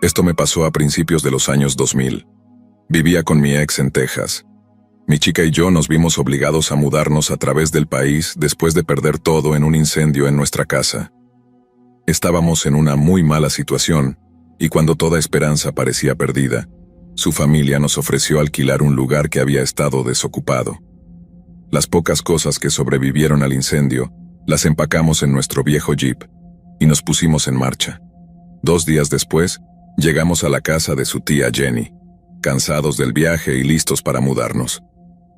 Esto me pasó a principios de los años 2000. Vivía con mi ex en Texas. Mi chica y yo nos vimos obligados a mudarnos a través del país después de perder todo en un incendio en nuestra casa. Estábamos en una muy mala situación, y cuando toda esperanza parecía perdida, su familia nos ofreció alquilar un lugar que había estado desocupado. Las pocas cosas que sobrevivieron al incendio, las empacamos en nuestro viejo Jeep, y nos pusimos en marcha. 2 días después, llegamos a la casa de su tía Jenny, cansados del viaje y listos para mudarnos.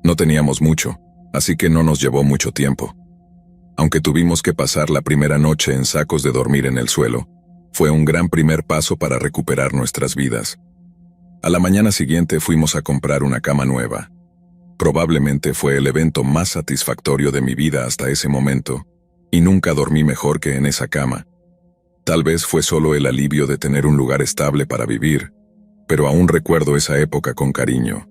No teníamos mucho, así que no nos llevó mucho tiempo. Aunque tuvimos que pasar la primera noche en sacos de dormir en el suelo, fue un gran primer paso para recuperar nuestras vidas. A la mañana siguiente fuimos a comprar una cama nueva. Probablemente fue el evento más satisfactorio de mi vida hasta ese momento, y nunca dormí mejor que en esa cama. Tal vez fue solo el alivio de tener un lugar estable para vivir, pero aún recuerdo esa época con cariño.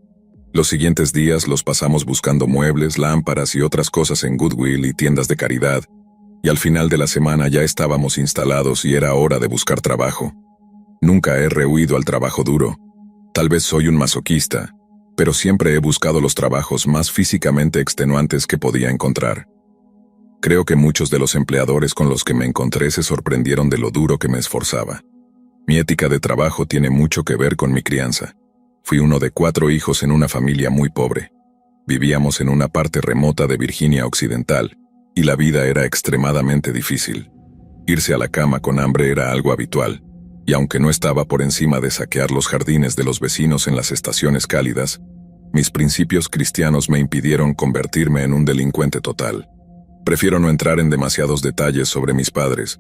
Los siguientes días los pasamos buscando muebles, lámparas y otras cosas en Goodwill y tiendas de caridad, y al final de la semana ya estábamos instalados y era hora de buscar trabajo. Nunca he rehuido al trabajo duro. Tal vez soy un masoquista, pero siempre he buscado los trabajos más físicamente extenuantes que podía encontrar. Creo que muchos de los empleadores con los que me encontré se sorprendieron de lo duro que me esforzaba. Mi ética de trabajo tiene mucho que ver con mi crianza. Fui uno de 4 hijos en una familia muy pobre. Vivíamos en una parte remota de Virginia Occidental, y la vida era extremadamente difícil. Irse a la cama con hambre era algo habitual, y aunque no estaba por encima de saquear los jardines de los vecinos en las estaciones cálidas, mis principios cristianos me impidieron convertirme en un delincuente total. Prefiero no entrar en demasiados detalles sobre mis padres,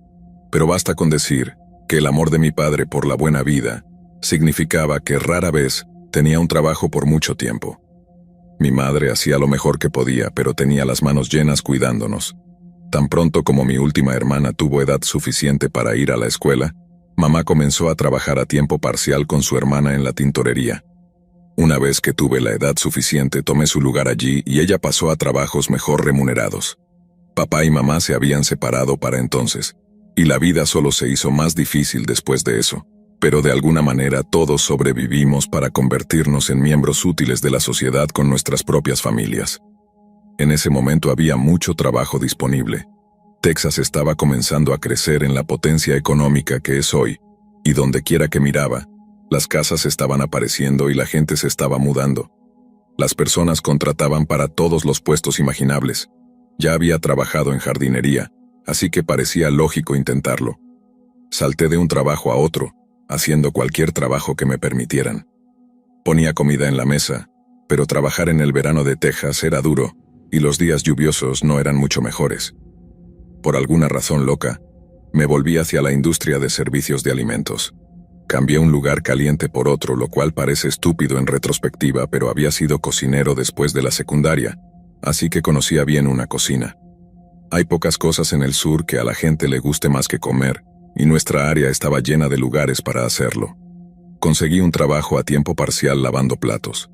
pero basta con decir que el amor de mi padre por la buena vida significaba que rara vez tenía un trabajo por mucho tiempo. Mi madre hacía lo mejor que podía, pero tenía las manos llenas cuidándonos. Tan pronto como mi última hermana tuvo edad suficiente para ir a la escuela, mamá comenzó a trabajar a tiempo parcial con su hermana en la tintorería. Una vez que tuve la edad suficiente, tomé su lugar allí y ella pasó a trabajos mejor remunerados. Papá y mamá se habían separado para entonces, y la vida solo se hizo más difícil después de eso. Pero de alguna manera todos sobrevivimos para convertirnos en miembros útiles de la sociedad con nuestras propias familias. En ese momento había mucho trabajo disponible. Texas estaba comenzando a crecer en la potencia económica que es hoy, y donde quiera que miraba, las casas estaban apareciendo y la gente se estaba mudando. Las personas contrataban para todos los puestos imaginables. Ya había trabajado en jardinería, así que parecía lógico intentarlo. Salté de un trabajo a otro, haciendo cualquier trabajo que me permitieran. Ponía comida en la mesa, pero trabajar en el verano de Texas era duro, y los días lluviosos no eran mucho mejores. Por alguna razón loca, me volví hacia la industria de servicios de alimentos. Cambié un lugar caliente por otro, lo cual parece estúpido en retrospectiva, pero había sido cocinero después de la secundaria, así que conocía bien una cocina. Hay pocas cosas en el sur que a la gente le guste más que comer, y nuestra área estaba llena de lugares para hacerlo. Conseguí un trabajo a tiempo parcial lavando platos.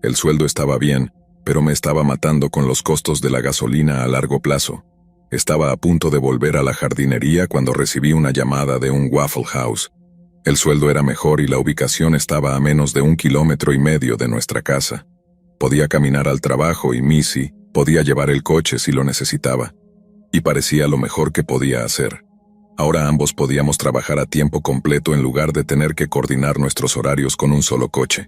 El sueldo estaba bien, pero me estaba matando con los costos de la gasolina a largo plazo. Estaba a punto de volver a la jardinería cuando recibí una llamada de un Waffle House. El sueldo era mejor y la ubicación estaba a menos de 1,5 kilómetros de nuestra casa. Podía caminar al trabajo y Missy podía llevar el coche si lo necesitaba. Y parecía lo mejor que podía hacer. Ahora ambos podíamos trabajar a tiempo completo en lugar de tener que coordinar nuestros horarios con un solo coche.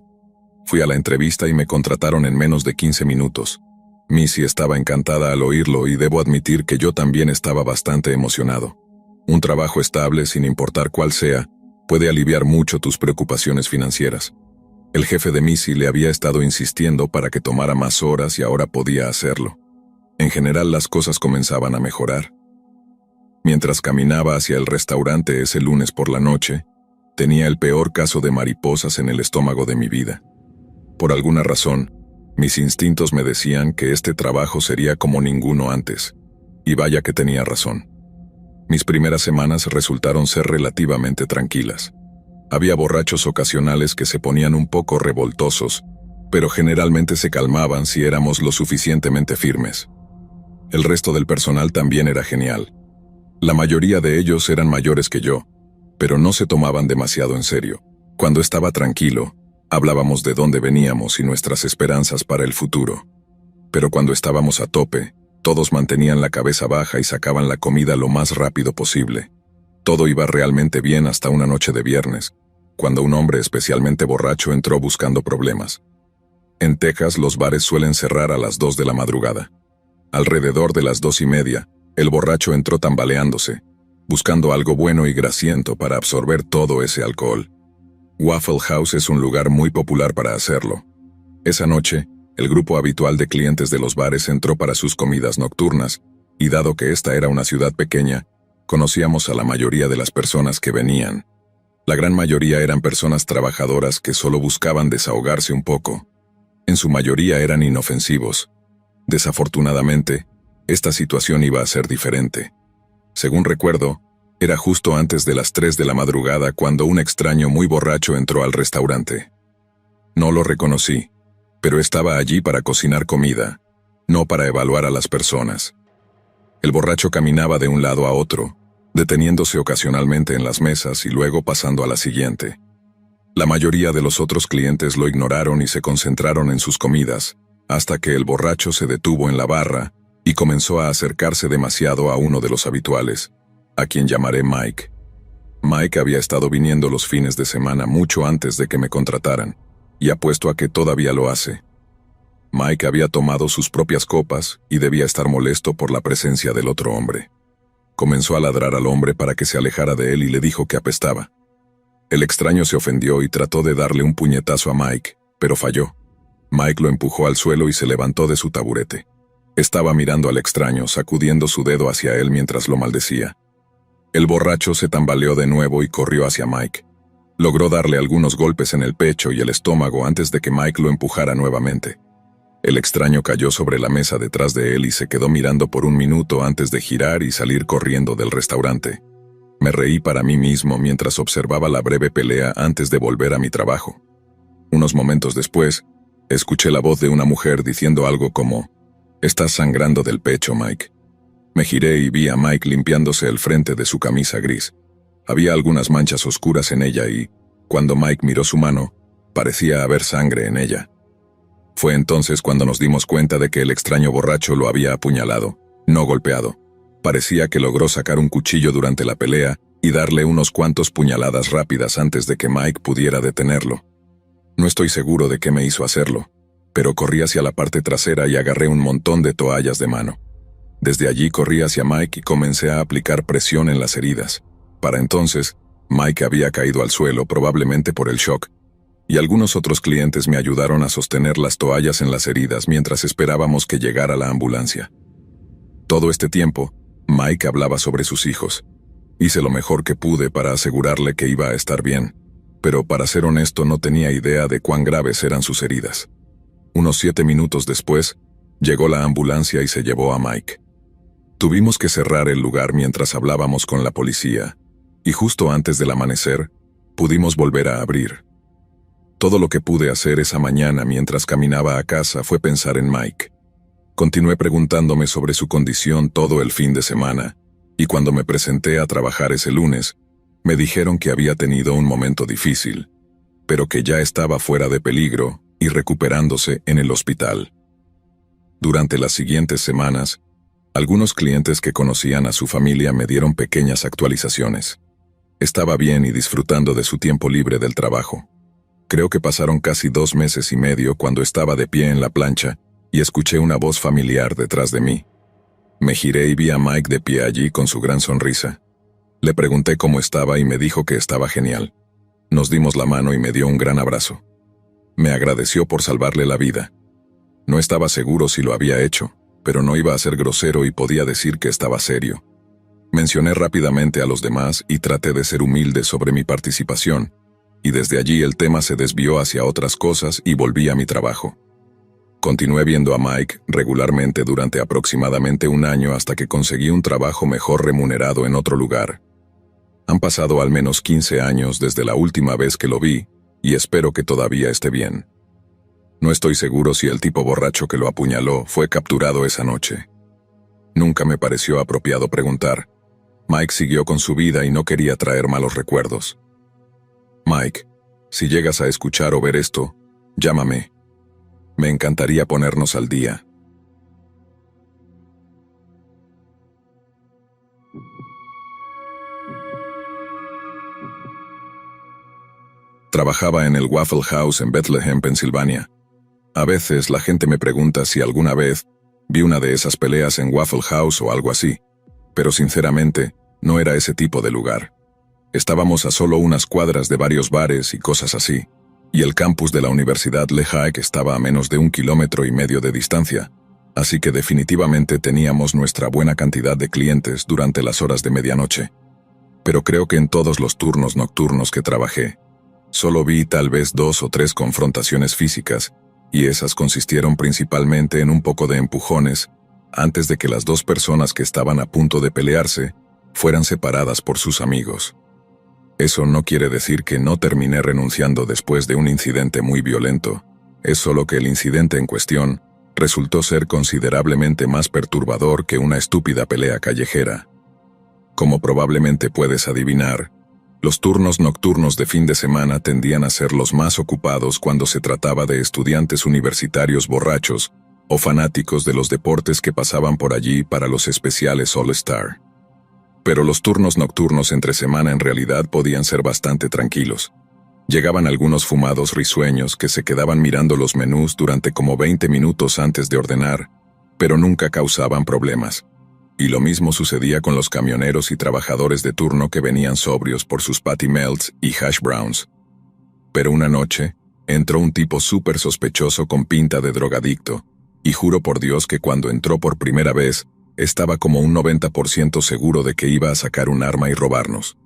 Fui a la entrevista y me contrataron en menos de 15 minutos. Missy estaba encantada al oírlo y debo admitir que yo también estaba bastante emocionado. Un trabajo estable, sin importar cuál sea, puede aliviar mucho tus preocupaciones financieras. El jefe de Missy le había estado insistiendo para que tomara más horas y ahora podía hacerlo. En general las cosas comenzaban a mejorar. Mientras caminaba hacia el restaurante ese lunes por la noche, tenía el peor caso de mariposas en el estómago de mi vida. Por alguna razón, mis instintos me decían que este trabajo sería como ninguno antes, y vaya que tenía razón. Mis primeras semanas resultaron ser relativamente tranquilas. Había borrachos ocasionales que se ponían un poco revoltosos, pero generalmente se calmaban si éramos lo suficientemente firmes. El resto del personal también era genial. La mayoría de ellos eran mayores que yo, pero no se tomaban demasiado en serio. Cuando estaba tranquilo, hablábamos de dónde veníamos y nuestras esperanzas para el futuro. Pero cuando estábamos a tope, todos mantenían la cabeza baja y sacaban la comida lo más rápido posible. Todo iba realmente bien hasta una noche de viernes, cuando un hombre especialmente borracho entró buscando problemas. En Texas los bares suelen cerrar a las 2 de la madrugada. Alrededor de las 2:30, el borracho entró tambaleándose, buscando algo bueno y grasiento para absorber todo ese alcohol. Waffle House es un lugar muy popular para hacerlo. Esa noche, el grupo habitual de clientes de los bares entró para sus comidas nocturnas, y dado que esta era una ciudad pequeña, conocíamos a la mayoría de las personas que venían. La gran mayoría eran personas trabajadoras que solo buscaban desahogarse un poco. En su mayoría eran inofensivos. Desafortunadamente, esta situación iba a ser diferente. Según recuerdo, era justo antes de las 3 de la madrugada cuando un extraño muy borracho entró al restaurante. No lo reconocí, pero estaba allí para cocinar comida, no para evaluar a las personas. El borracho caminaba de un lado a otro, deteniéndose ocasionalmente en las mesas y luego pasando a la siguiente. La mayoría de los otros clientes lo ignoraron y se concentraron en sus comidas, hasta que el borracho se detuvo en la barra y comenzó a acercarse demasiado a uno de los habituales, a quien llamaré Mike. Mike había estado viniendo los fines de semana mucho antes de que me contrataran, y apuesto a que todavía lo hace. Mike había tomado sus propias copas y debía estar molesto por la presencia del otro hombre. Comenzó a ladrar al hombre para que se alejara de él y le dijo que apestaba. El extraño se ofendió y trató de darle un puñetazo a Mike, pero falló. Mike lo empujó al suelo y se levantó de su taburete. Estaba mirando al extraño, sacudiendo su dedo hacia él mientras lo maldecía. El borracho se tambaleó de nuevo y corrió hacia Mike. Logró darle algunos golpes en el pecho y el estómago antes de que Mike lo empujara nuevamente. El extraño cayó sobre la mesa detrás de él y se quedó mirando por un minuto antes de girar y salir corriendo del restaurante. Me reí para mí mismo mientras observaba la breve pelea antes de volver a mi trabajo. Unos momentos después, escuché la voz de una mujer diciendo algo como: «Estás sangrando del pecho, Mike». Me giré y vi a Mike limpiándose el frente de su camisa gris. Había algunas manchas oscuras en ella y, cuando Mike miró su mano, parecía haber sangre en ella. Fue entonces cuando nos dimos cuenta de que el extraño borracho lo había apuñalado, no golpeado. Parecía que logró sacar un cuchillo durante la pelea y darle unos cuantos puñaladas rápidas antes de que Mike pudiera detenerlo. No estoy seguro de qué me hizo hacerlo, pero corrí hacia la parte trasera y agarré un montón de toallas de mano. Desde allí corrí hacia Mike y comencé a aplicar presión en las heridas. Para entonces, Mike había caído al suelo probablemente por el shock, y algunos otros clientes me ayudaron a sostener las toallas en las heridas mientras esperábamos que llegara la ambulancia. Todo este tiempo, Mike hablaba sobre sus hijos. Hice lo mejor que pude para asegurarle que iba a estar bien, pero para ser honesto no tenía idea de cuán graves eran sus heridas. Unos 7 minutos después, llegó la ambulancia y se llevó a Mike. Tuvimos que cerrar el lugar mientras hablábamos con la policía, y justo antes del amanecer, pudimos volver a abrir. Todo lo que pude hacer esa mañana mientras caminaba a casa fue pensar en Mike. Continué preguntándome sobre su condición todo el fin de semana, y cuando me presenté a trabajar ese lunes, me dijeron que había tenido un momento difícil, pero que ya estaba fuera de peligro y recuperándose en el hospital. Durante las siguientes semanas, algunos clientes que conocían a su familia me dieron pequeñas actualizaciones. Estaba bien y disfrutando de su tiempo libre del trabajo. Creo que pasaron casi 2 meses y medio cuando estaba de pie en la plancha y escuché una voz familiar detrás de mí. Me giré y vi a Mike de pie allí con su gran sonrisa. Le pregunté cómo estaba y me dijo que estaba genial. Nos dimos la mano y me dio un gran abrazo. Me agradeció por salvarle la vida. No estaba seguro si lo había hecho, pero no iba a ser grosero y podía decir que estaba serio. Mencioné rápidamente a los demás y traté de ser humilde sobre mi participación, y desde allí el tema se desvió hacia otras cosas y volví a mi trabajo. Continué viendo a Mike regularmente durante aproximadamente 1 año hasta que conseguí un trabajo mejor remunerado en otro lugar. Han pasado al menos 15 años desde la última vez que lo vi, y espero que todavía esté bien. No estoy seguro si el tipo borracho que lo apuñaló fue capturado esa noche. Nunca me pareció apropiado preguntar. Mike siguió con su vida y no quería traer malos recuerdos. Mike, Si llegas a escuchar o ver esto, llámame. Me encantaría ponernos al día. Trabajaba en el Waffle House en Bethlehem, Pensilvania. A veces la gente me pregunta si alguna vez vi una de esas peleas en Waffle House o algo así, pero sinceramente, no era ese tipo de lugar. Estábamos a solo unas cuadras de varios bares y cosas así, y el campus de la Universidad Lehigh estaba a menos de 1,5 kilómetros de distancia, así que definitivamente teníamos nuestra buena cantidad de clientes durante las horas de medianoche. Pero creo que en todos los turnos nocturnos que trabajé, solo vi tal vez 2 o 3 confrontaciones físicas, y esas consistieron principalmente en un poco de empujones, antes de que las 2 personas que estaban a punto de pelearse fueran separadas por sus amigos. Eso no quiere decir que no terminé renunciando después de un incidente muy violento, es solo que el incidente en cuestión resultó ser considerablemente más perturbador que una estúpida pelea callejera. Como probablemente puedes adivinar, los turnos nocturnos de fin de semana tendían a ser los más ocupados cuando se trataba de estudiantes universitarios borrachos o fanáticos de los deportes que pasaban por allí para los especiales All-Star. Pero los turnos nocturnos entre semana en realidad podían ser bastante tranquilos. Llegaban algunos fumados risueños que se quedaban mirando los menús durante como 20 minutos antes de ordenar, pero nunca causaban problemas. Y lo mismo sucedía con los camioneros y trabajadores de turno que venían sobrios por sus patty melts y hash browns. Pero una noche, entró un tipo súper sospechoso con pinta de drogadicto, y juro por Dios que cuando entró por primera vez, estaba como un 90% seguro de que iba a sacar un arma y robarnos.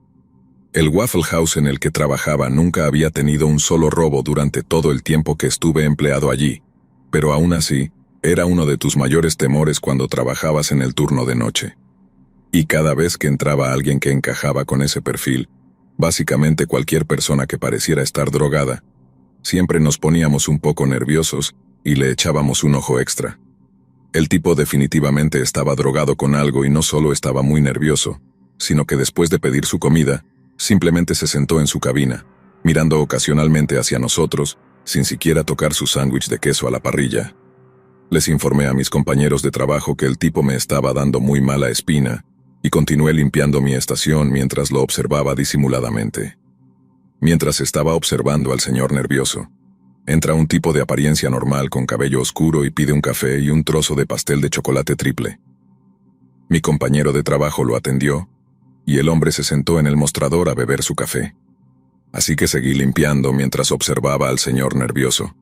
El Waffle House en el que trabajaba nunca había tenido un solo robo durante todo el tiempo que estuve empleado allí, pero aún así, era uno de tus mayores temores cuando trabajabas en el turno de noche. Y cada vez que entraba alguien que encajaba con ese perfil, básicamente cualquier persona que pareciera estar drogada, siempre nos poníamos un poco nerviosos y le echábamos un ojo extra. El tipo definitivamente estaba drogado con algo y no solo estaba muy nervioso, sino que después de pedir su comida, simplemente se sentó en su cabina, mirando ocasionalmente hacia nosotros, sin siquiera tocar su sándwich de queso a la parrilla. Les informé a mis compañeros de trabajo que el tipo me estaba dando muy mala espina, y continué limpiando mi estación mientras lo observaba disimuladamente. Mientras estaba observando al señor nervioso, entra un tipo de apariencia normal con cabello oscuro y pide un café y un trozo de pastel de chocolate triple. Mi compañero de trabajo lo atendió, y el hombre se sentó en el mostrador a beber su café. Así que seguí limpiando mientras observaba al señor nervioso.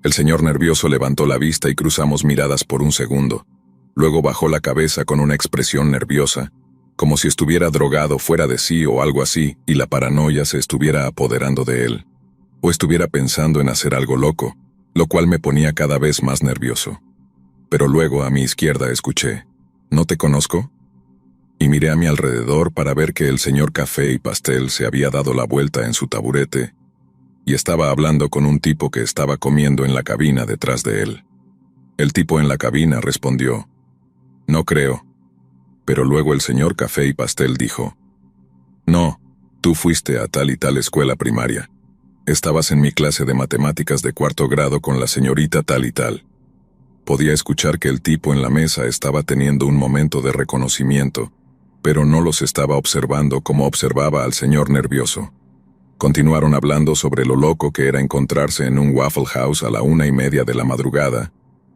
El señor nervioso levantó la vista y cruzamos miradas por un segundo. Luego bajó la cabeza con una expresión nerviosa, como si estuviera drogado fuera de sí o algo así, y la paranoia se estuviera apoderando de él. O estuviera pensando en hacer algo loco, lo cual me ponía cada vez más nervioso. Pero luego a mi izquierda escuché, ¿no te conozco? Y miré a mi alrededor para ver que el señor Café y Pastel se había dado la vuelta en su taburete y estaba hablando con un tipo que estaba comiendo en la cabina detrás de él. El tipo en la cabina respondió, «No creo». Pero luego el señor Café y Pastel dijo, «No, tú fuiste a tal y tal escuela primaria. Estabas en mi clase de matemáticas de 4º grado con la señorita tal y tal». Podía escuchar que el tipo en la mesa estaba teniendo un momento de reconocimiento, pero no los estaba observando como observaba al señor nervioso. Continuaron hablando sobre lo loco que era encontrarse en un Waffle House a la 1:30 de la madrugada,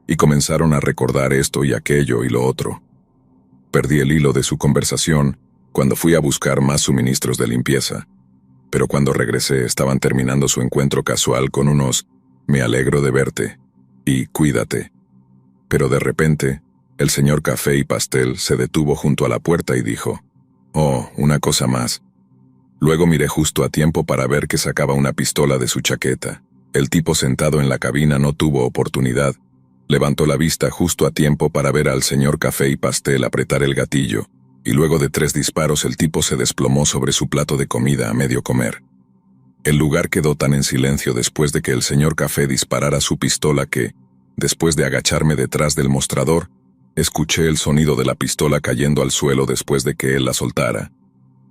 y comenzaron a recordar esto y aquello y lo otro. Perdí el hilo de su conversación cuando fui a buscar más suministros de limpieza, pero cuando regresé estaban terminando su encuentro casual con unos «me alegro de verte» y «cuídate». Pero de repente, el señor Café y Pastel se detuvo junto a la puerta y dijo, «Oh, una cosa más». Luego miré justo a tiempo para ver que sacaba una pistola de su chaqueta. El tipo sentado en la cabina no tuvo oportunidad. Levantó la vista justo a tiempo para ver al señor Café y Pastel apretar el gatillo, y luego de 3 disparos el tipo se desplomó sobre su plato de comida a medio comer. El lugar quedó tan en silencio después de que el señor Café disparara su pistola que, después de agacharme detrás del mostrador, escuché el sonido de la pistola cayendo al suelo después de que él la soltara.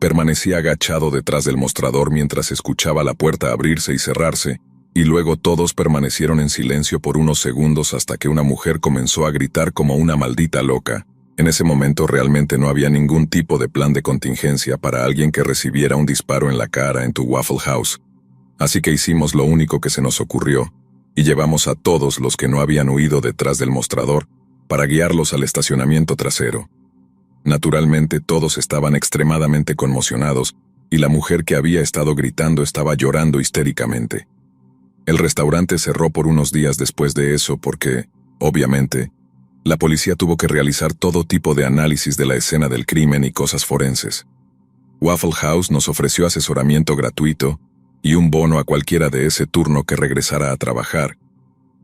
Permanecía agachado detrás del mostrador mientras escuchaba la puerta abrirse y cerrarse, y luego todos permanecieron en silencio por unos segundos hasta que una mujer comenzó a gritar como una maldita loca. En ese momento realmente no había ningún tipo de plan de contingencia para alguien que recibiera un disparo en la cara en tu Waffle House. Así que hicimos lo único que se nos ocurrió, y llevamos a todos los que no habían huido detrás del mostrador para guiarlos al estacionamiento trasero. Naturalmente todos estaban extremadamente conmocionados, y la mujer que había estado gritando estaba llorando histéricamente. El restaurante cerró por unos días después de eso porque, obviamente, la policía tuvo que realizar todo tipo de análisis de la escena del crimen y cosas forenses. Waffle House nos ofreció asesoramiento gratuito y un bono a cualquiera de ese turno que regresara a trabajar,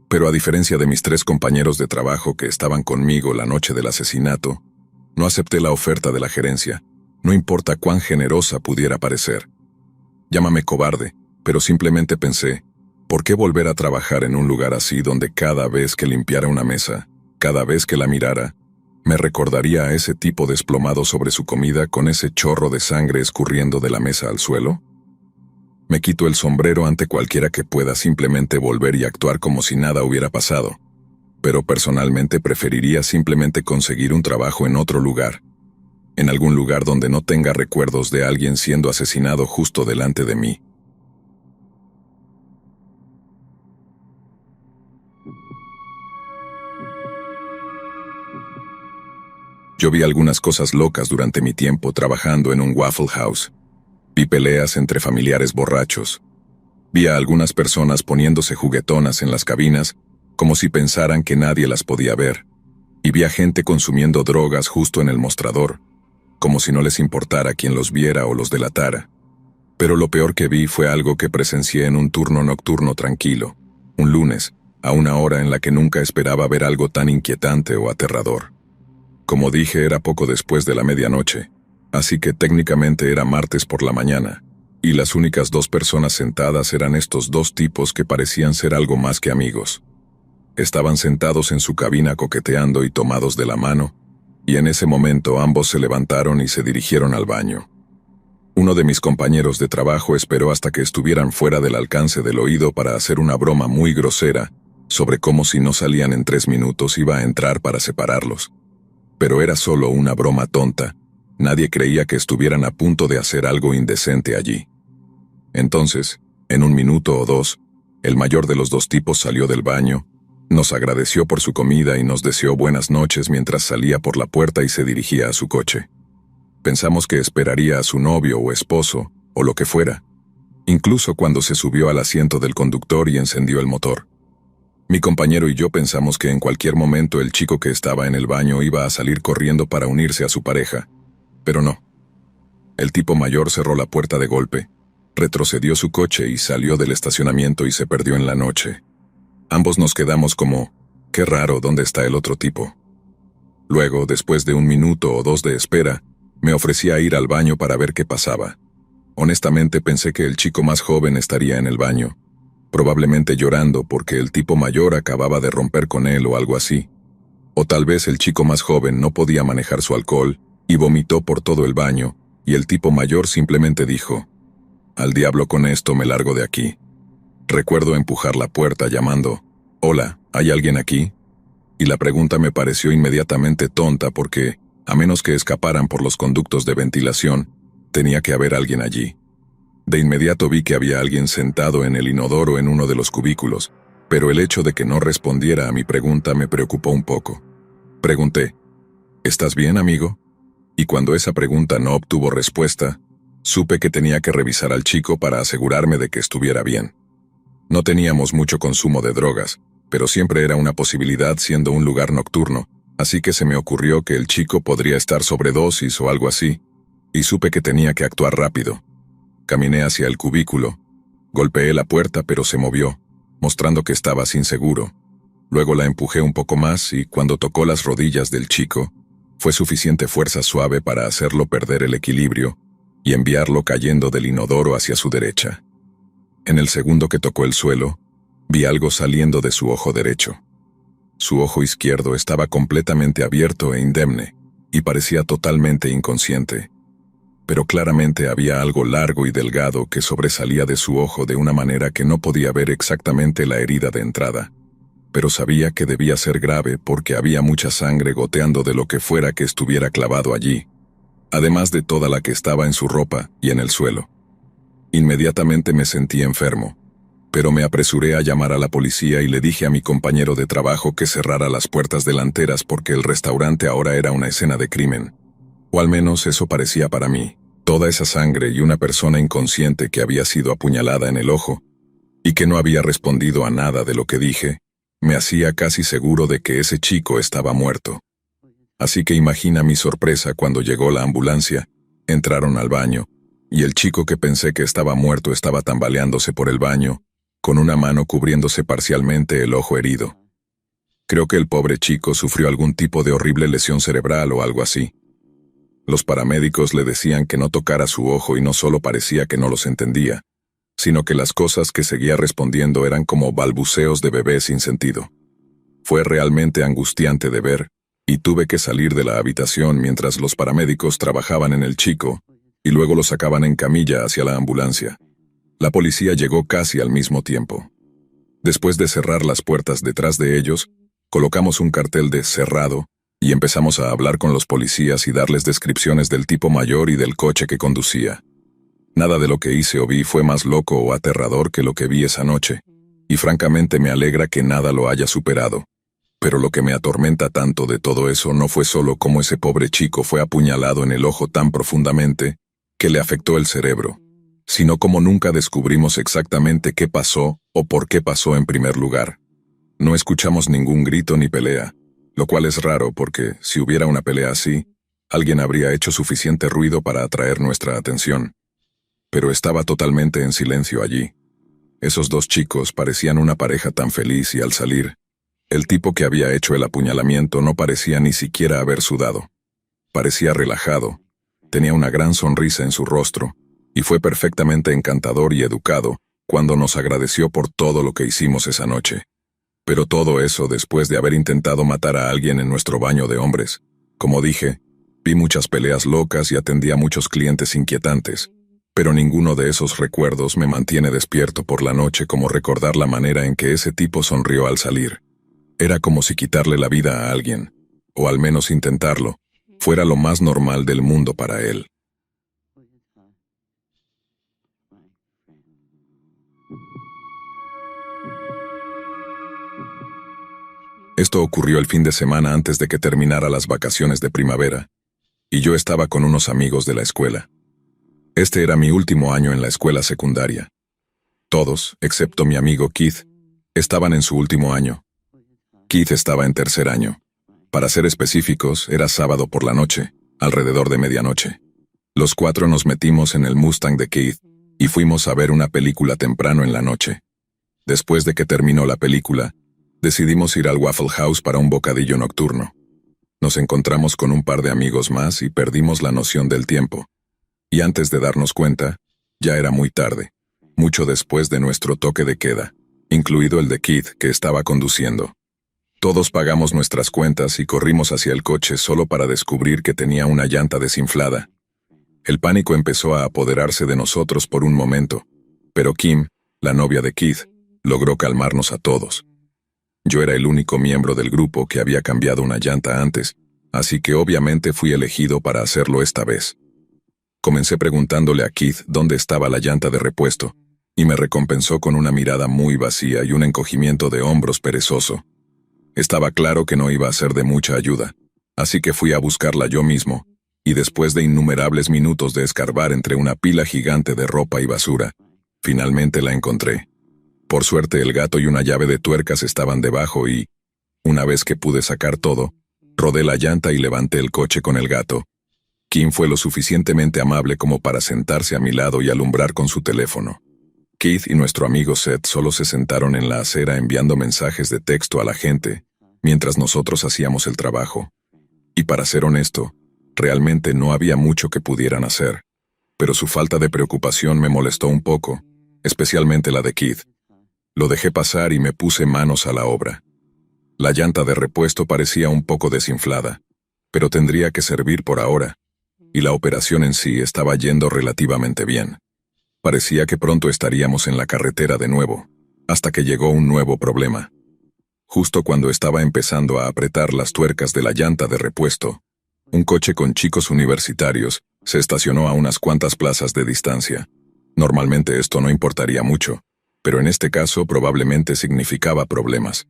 pero a diferencia de mis 3 compañeros de trabajo que estaban conmigo la noche del asesinato, no acepté la oferta de la gerencia, no importa cuán generosa pudiera parecer. Llámame cobarde, pero simplemente pensé, ¿por qué volver a trabajar en un lugar así donde cada vez que limpiara una mesa, cada vez que la mirara, me recordaría a ese tipo desplomado sobre su comida con ese chorro de sangre escurriendo de la mesa al suelo? Me quito el sombrero ante cualquiera que pueda simplemente volver y actuar como si nada hubiera pasado, pero personalmente preferiría simplemente conseguir un trabajo en otro lugar, en algún lugar donde no tenga recuerdos de alguien siendo asesinado justo delante de mí. Yo vi algunas cosas locas durante mi tiempo trabajando en un Waffle House. Vi peleas entre familiares borrachos. Vi a algunas personas poniéndose juguetonas en las cabinas, como si pensaran que nadie las podía ver. Y vi a gente consumiendo drogas justo en el mostrador, como si no les importara quien los viera o los delatara. Pero lo peor que vi fue algo que presencié en un turno nocturno tranquilo, un lunes, a una hora en la que nunca esperaba ver algo tan inquietante o aterrador. Como dije, era poco después de la medianoche, así que técnicamente era martes por la mañana, y las únicas 2 personas sentadas eran estos 2 tipos que parecían ser algo más que amigos. Estaban sentados en su cabina coqueteando y tomados de la mano, y en ese momento ambos se levantaron y se dirigieron al baño. Uno de mis compañeros de trabajo esperó hasta que estuvieran fuera del alcance del oído para hacer una broma muy grosera sobre cómo si no salían en 3 minutos iba a entrar para separarlos. Pero era solo una broma tonta. Nadie creía que estuvieran a punto de hacer algo indecente allí. Entonces, en 1 minuto o 2, el mayor de los 2 tipos salió del baño, nos agradeció por su comida y nos deseó buenas noches mientras salía por la puerta y se dirigía a su coche. Pensamos que esperaría a su novio o esposo, o lo que fuera, incluso cuando se subió al asiento del conductor y encendió el motor. Mi compañero y yo pensamos que en cualquier momento el chico que estaba en el baño iba a salir corriendo para unirse a su pareja, pero no. El tipo mayor cerró la puerta de golpe, retrocedió su coche y salió del estacionamiento y se perdió en la noche. Ambos nos quedamos como, qué raro, ¿dónde está el otro tipo? Luego, después de 1 minuto o 2 de espera, me ofrecí a ir al baño para ver qué pasaba. Honestamente pensé que el chico más joven estaría en el baño, probablemente llorando porque el tipo mayor acababa de romper con él o algo así. O tal vez el chico más joven no podía manejar su alcohol y vomitó por todo el baño, y el tipo mayor simplemente dijo, «Al diablo con esto, me largo de aquí». Recuerdo empujar la puerta llamando, «Hola, ¿hay alguien aquí?». Y la pregunta me pareció inmediatamente tonta porque, a menos que escaparan por los conductos de ventilación, tenía que haber alguien allí. De inmediato vi que había alguien sentado en el inodoro en uno de los cubículos, pero el hecho de que no respondiera a mi pregunta me preocupó un poco. Pregunté, «¿Estás bien, amigo?». Y cuando esa pregunta no obtuvo respuesta, supe que tenía que revisar al chico para asegurarme de que estuviera bien. No teníamos mucho consumo de drogas, pero siempre era una posibilidad siendo un lugar nocturno, así que se me ocurrió que el chico podría estar sobredosis o algo así, y supe que tenía que actuar rápido. Caminé hacia el cubículo. Golpeé la puerta, pero se movió, mostrando que estaba inseguro. Luego la empujé un poco más y cuando tocó las rodillas del chico, fue suficiente fuerza suave para hacerlo perder el equilibrio y enviarlo cayendo del inodoro hacia su derecha. En el segundo que tocó el suelo, vi algo saliendo de su ojo derecho. Su ojo izquierdo estaba completamente abierto e indemne, y parecía totalmente inconsciente. pero claramente había algo largo y delgado que sobresalía de su ojo de una manera que no podía ver exactamente la herida de entrada. Pero sabía que debía ser grave porque había mucha sangre goteando de lo que fuera que estuviera clavado allí, además de toda la que estaba en su ropa y en el suelo. Inmediatamente me sentí enfermo, pero me apresuré a llamar a la policía y le dije a mi compañero de trabajo que cerrara las puertas delanteras porque el restaurante ahora era una escena de crimen. O al menos eso parecía para mí. Toda esa sangre y una persona inconsciente que había sido apuñalada en el ojo y que no había respondido a nada de lo que dije, me hacía casi seguro de que ese chico estaba muerto. Así que imagina mi sorpresa cuando llegó la ambulancia, entraron al baño, y el chico que pensé que estaba muerto estaba tambaleándose por el baño, con una mano cubriéndose parcialmente el ojo herido. Creo que el pobre chico sufrió algún tipo de horrible lesión cerebral o algo así. Los paramédicos le decían que no tocara su ojo y no solo parecía que no los entendía, sino que las cosas que seguía respondiendo eran como balbuceos de bebé sin sentido. Fue realmente angustiante de ver, y tuve que salir de la habitación mientras los paramédicos trabajaban en el chico, y luego lo sacaban en camilla hacia la ambulancia. La policía llegó casi al mismo tiempo. Después de cerrar las puertas detrás de ellos, colocamos un cartel de cerrado, y empezamos a hablar con los policías y darles descripciones del tipo mayor y del coche que conducía. Nada de lo que hice o vi fue más loco o aterrador que lo que vi esa noche, y francamente me alegra que nada lo haya superado. Pero lo que me atormenta tanto de todo eso no fue solo cómo ese pobre chico fue apuñalado en el ojo tan profundamente que le afectó el cerebro, sino cómo nunca descubrimos exactamente qué pasó o por qué pasó en primer lugar. No escuchamos ningún grito ni pelea, lo cual es raro porque, si hubiera una pelea así, alguien habría hecho suficiente ruido para atraer nuestra atención. Pero estaba totalmente en silencio allí. Esos dos chicos parecían una pareja tan feliz y al salir, el tipo que había hecho el apuñalamiento no parecía ni siquiera haber sudado. Parecía relajado, tenía una gran sonrisa en su rostro, y fue perfectamente encantador y educado cuando nos agradeció por todo lo que hicimos esa noche. Pero todo eso después de haber intentado matar a alguien en nuestro baño de hombres. Como dije, vi muchas peleas locas y atendí a muchos clientes inquietantes, pero ninguno de esos recuerdos me mantiene despierto por la noche como recordar la manera en que ese tipo sonrió al salir. Era como si quitarle la vida a alguien, o al menos intentarlo, fuera lo más normal del mundo para él. Esto ocurrió el fin de semana antes de que terminara las vacaciones de primavera, y yo estaba con unos amigos de la escuela. Este era mi último año en la escuela secundaria. Todos, excepto mi amigo Keith, estaban en su último año. Keith estaba en tercer año. Para ser específicos, era sábado por la noche, alrededor de medianoche. Los cuatro nos metimos en el Mustang de Keith y fuimos a ver una película temprano en la noche. Después de que terminó la película, decidimos ir al Waffle House para un bocadillo nocturno. Nos encontramos con un par de amigos más y perdimos la noción del tiempo. Y antes de darnos cuenta, ya era muy tarde, mucho después de nuestro toque de queda, incluido el de Keith, que estaba conduciendo. Todos pagamos nuestras cuentas y corrimos hacia el coche solo para descubrir que tenía una llanta desinflada. El pánico empezó a apoderarse de nosotros por un momento, pero Kim, la novia de Keith, logró calmarnos a todos. Yo era el único miembro del grupo que había cambiado una llanta antes, así que obviamente fui elegido para hacerlo esta vez. Comencé preguntándole a Keith dónde estaba la llanta de repuesto, y me recompensó con una mirada muy vacía y un encogimiento de hombros perezoso. Estaba claro que no iba a ser de mucha ayuda, así que fui a buscarla yo mismo, y después de innumerables minutos de escarbar entre una pila gigante de ropa y basura, finalmente la encontré. Por suerte el gato y una llave de tuercas estaban debajo y, una vez que pude sacar todo, rodé la llanta y levanté el coche con el gato. Kim fue lo suficientemente amable como para sentarse a mi lado y alumbrar con su teléfono. Keith y nuestro amigo Seth solo se sentaron en la acera enviando mensajes de texto a la gente, mientras nosotros hacíamos el trabajo. Y para ser honesto, realmente no había mucho que pudieran hacer, pero su falta de preocupación me molestó un poco, especialmente la de Keith. Lo dejé pasar y me puse manos a la obra. La llanta de repuesto parecía un poco desinflada, pero tendría que servir por ahora. y la operación en sí estaba yendo relativamente bien. Parecía que pronto estaríamos en la carretera de nuevo, hasta que llegó un nuevo problema. Justo cuando estaba empezando a apretar las tuercas de la llanta de repuesto, un coche con chicos universitarios se estacionó a unas cuantas plazas de distancia. Normalmente esto no importaría mucho, pero en este caso probablemente significaba problemas.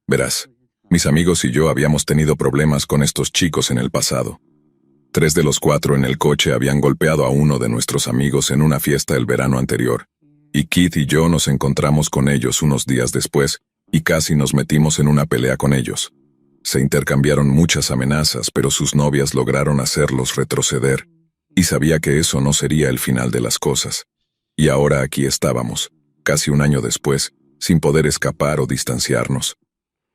Verás, mis amigos y yo habíamos tenido problemas con estos chicos en el pasado. 3 de los 4 en el coche habían golpeado a uno de nuestros amigos en una fiesta el verano anterior, y Keith y yo nos encontramos con ellos unos días después, y casi nos metimos en una pelea con ellos. Se intercambiaron muchas amenazas, pero sus novias lograron hacerlos retroceder, y sabía que eso no sería el final de las cosas. Y ahora aquí estábamos, casi un año después, sin poder escapar o distanciarnos.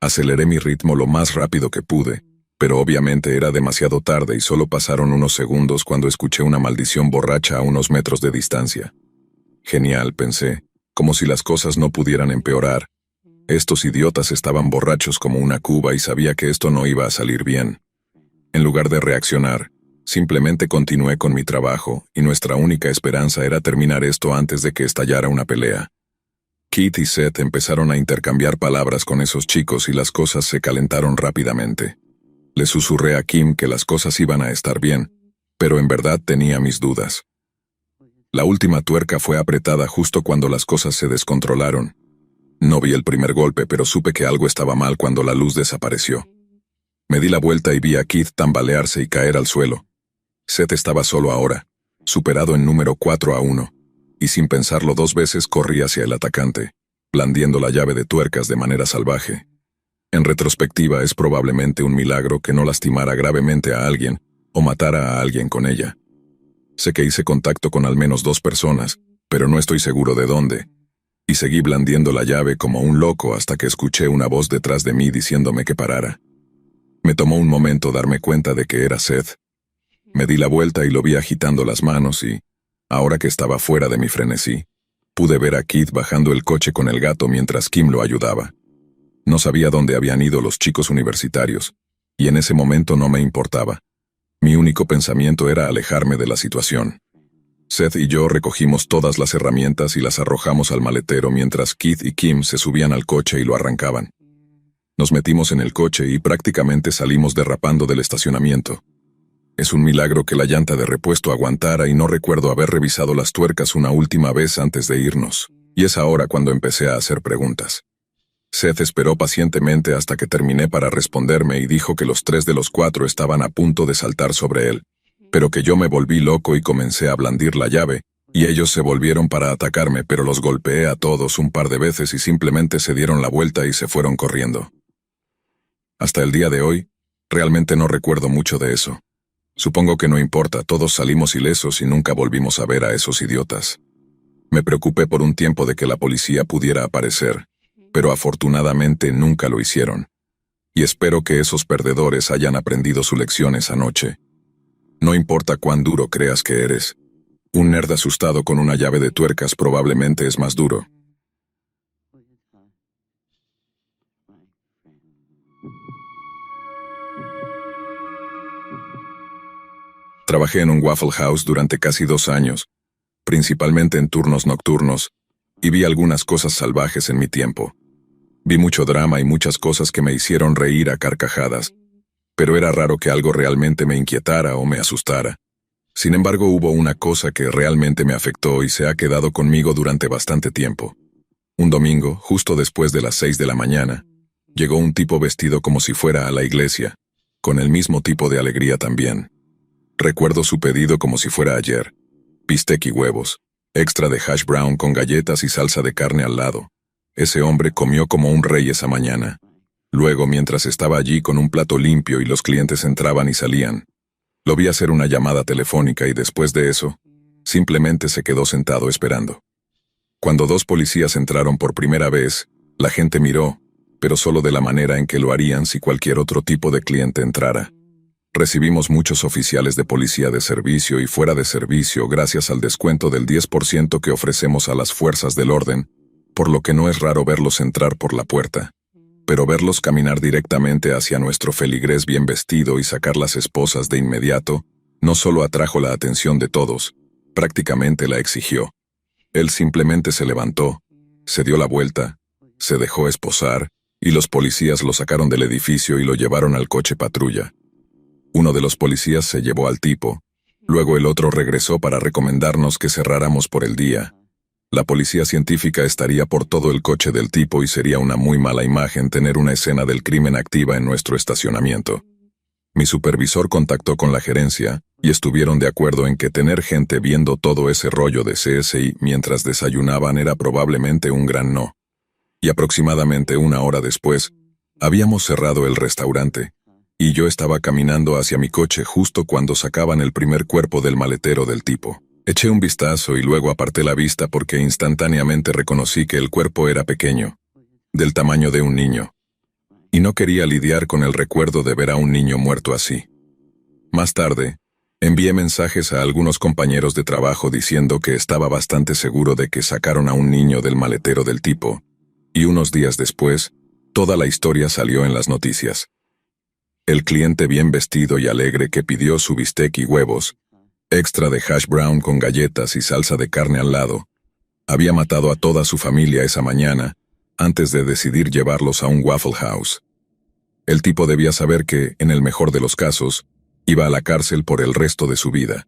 Aceleré mi ritmo lo más rápido que pude, pero obviamente era demasiado tarde y solo pasaron unos segundos cuando escuché una maldición borracha a unos metros de distancia. Genial, pensé, como si las cosas no pudieran empeorar. Estos idiotas estaban borrachos como una cuba y sabía que esto no iba a salir bien. En lugar de reaccionar, simplemente continué con mi trabajo, y nuestra única esperanza era terminar esto antes de que estallara una pelea. Keith y Seth empezaron a intercambiar palabras con esos chicos y las cosas se calentaron rápidamente. Le susurré a Kim que las cosas iban a estar bien, pero en verdad tenía mis dudas. La última tuerca fue apretada justo cuando las cosas se descontrolaron. No vi el primer golpe, pero supe que algo estaba mal cuando la luz desapareció. Me di la vuelta y vi a Keith tambalearse y caer al suelo. Seth estaba solo ahora, superado en número 4-1, y sin pensarlo 2 veces corrí hacia el atacante, blandiendo la llave de tuercas de manera salvaje. En retrospectiva es probablemente un milagro que no lastimara gravemente a alguien o matara a alguien con ella. Sé que hice contacto con al menos 2 personas, pero no estoy seguro de dónde, y seguí blandiendo la llave como un loco hasta que escuché una voz detrás de mí diciéndome que parara. Me tomó un momento darme cuenta de que era Seth. Me di la vuelta y lo vi agitando las manos y, ahora que estaba fuera de mi frenesí, pude ver a Keith bajando el coche con el gato mientras Kim lo ayudaba. No sabía dónde habían ido los chicos universitarios, y en ese momento no me importaba. Mi único pensamiento era alejarme de la situación. Seth y yo recogimos todas las herramientas y las arrojamos al maletero mientras Keith y Kim se subían al coche y lo arrancaban. Nos metimos en el coche y prácticamente salimos derrapando del estacionamiento. Es un milagro que la llanta de repuesto aguantara y no recuerdo haber revisado las tuercas una última vez antes de irnos, y es ahora cuando empecé a hacer preguntas. Seth esperó pacientemente hasta que terminé para responderme y dijo que los 3 de los 4 estaban a punto de saltar sobre él, pero que yo me volví loco y comencé a blandir la llave, y ellos se volvieron para atacarme, pero los golpeé a todos un par de veces y simplemente se dieron la vuelta y se fueron corriendo. Hasta el día de hoy, realmente no recuerdo mucho de eso. Supongo que no importa, todos salimos ilesos y nunca volvimos a ver a esos idiotas. Me preocupé por un tiempo de que la policía pudiera aparecer, pero afortunadamente nunca lo hicieron. Y espero que esos perdedores hayan aprendido su lección esa noche. No importa cuán duro creas que eres, un nerd asustado con una llave de tuercas probablemente es más duro. Trabajé en un Waffle House durante casi 2 años, principalmente en turnos nocturnos, y vi algunas cosas salvajes en mi tiempo. Vi mucho drama y muchas cosas que me hicieron reír a carcajadas, pero era raro que algo realmente me inquietara o me asustara. Sin embargo, hubo una cosa que realmente me afectó y se ha quedado conmigo durante bastante tiempo. Un domingo, justo después de las 6 de la mañana, llegó un tipo vestido como si fuera a la iglesia, con el mismo tipo de alegría también. Recuerdo su pedido como si fuera ayer: bistec y huevos, extra de hash brown con galletas y salsa de carne al lado. Ese hombre comió como un rey esa mañana. Luego, mientras estaba allí con un plato limpio y los clientes entraban y salían, lo vi hacer una llamada telefónica y después de eso, simplemente se quedó sentado esperando. Cuando 2 policías entraron por primera vez, la gente miró, pero solo de la manera en que lo harían si cualquier otro tipo de cliente entrara. Recibimos muchos oficiales de policía de servicio y fuera de servicio gracias al descuento del 10% que ofrecemos a las fuerzas del orden, por lo que no es raro verlos entrar por la puerta. Pero verlos caminar directamente hacia nuestro feligrés bien vestido y sacar las esposas de inmediato, No solo atrajo la atención de todos, prácticamente la exigió. Él simplemente se levantó, se dio la vuelta, se dejó esposar, y los policías lo sacaron del edificio y lo llevaron al coche patrulla. Uno de los policías se llevó al tipo, luego el otro regresó para recomendarnos que cerráramos por el día. La policía científica estaría por todo el coche del tipo y sería una muy mala imagen tener una escena del crimen activa en nuestro estacionamiento. Mi supervisor contactó con la gerencia y estuvieron de acuerdo en que tener gente viendo todo ese rollo de CSI mientras desayunaban era probablemente un gran no. Y aproximadamente una hora después, habíamos cerrado el restaurante, y yo estaba caminando hacia mi coche justo cuando sacaban el primer cuerpo del maletero del tipo. Eché un vistazo y luego aparté la vista porque instantáneamente reconocí que el cuerpo era pequeño, del tamaño de un niño. Y no quería lidiar con el recuerdo de ver a un niño muerto así. Más tarde, envié mensajes a algunos compañeros de trabajo diciendo que estaba bastante seguro de que sacaron a un niño del maletero del tipo, y unos días después, toda la historia salió en las noticias. El cliente bien vestido y alegre que pidió su bistec y huevos, extra de hash brown con galletas y salsa de carne al lado, había matado a toda su familia esa mañana, antes de decidir llevarlos a un Waffle House. El tipo debía saber que, en el mejor de los casos, iba a la cárcel por el resto de su vida.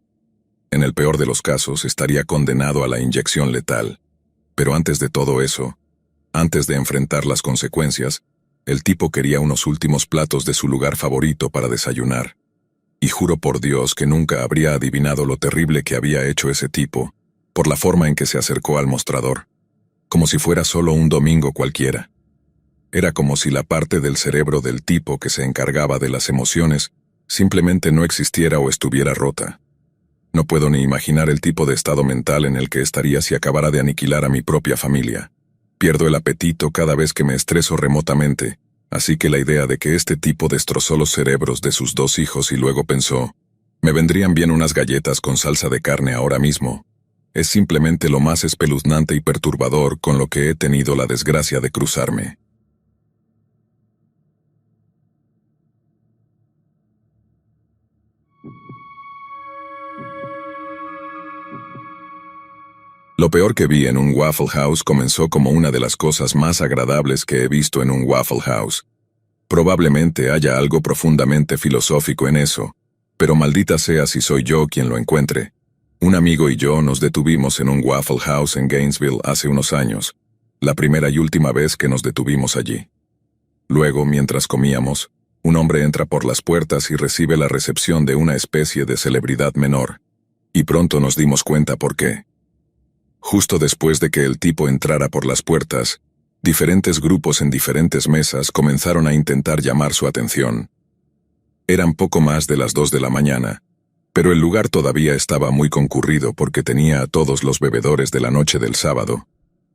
En el peor de los casos, estaría condenado a la inyección letal. Pero antes de todo eso, antes de enfrentar las consecuencias, el tipo quería unos últimos platos de su lugar favorito para desayunar. Y juro por Dios que nunca habría adivinado lo terrible que había hecho ese tipo, por la forma en que se acercó al mostrador. Como si fuera solo un domingo cualquiera. Era como si la parte del cerebro del tipo que se encargaba de las emociones simplemente no existiera o estuviera rota. No puedo ni imaginar el tipo de estado mental en el que estaría si acabara de aniquilar a mi propia familia. Pierdo el apetito cada vez que me estreso remotamente, así que la idea de que este tipo destrozó los cerebros de sus dos hijos y luego pensó, me vendrían bien unas galletas con salsa de carne ahora mismo, es simplemente lo más espeluznante y perturbador con lo que he tenido la desgracia de cruzarme. Lo peor que vi en un Waffle House comenzó como una de las cosas más agradables que he visto en un Waffle House. Probablemente haya algo profundamente filosófico en eso, pero maldita sea si soy yo quien lo encuentre. Un amigo y yo nos detuvimos en un Waffle House en Gainesville hace unos años, la primera y última vez que nos detuvimos allí. Luego, mientras comíamos, un hombre entra por las puertas y recibe la recepción de una especie de celebridad menor, y pronto nos dimos cuenta por qué. Justo después de que el tipo entrara por las puertas, diferentes grupos en diferentes mesas comenzaron a intentar llamar su atención. Eran poco más de las 2 de la mañana, pero el lugar todavía estaba muy concurrido porque tenía a todos los bebedores de la noche del sábado,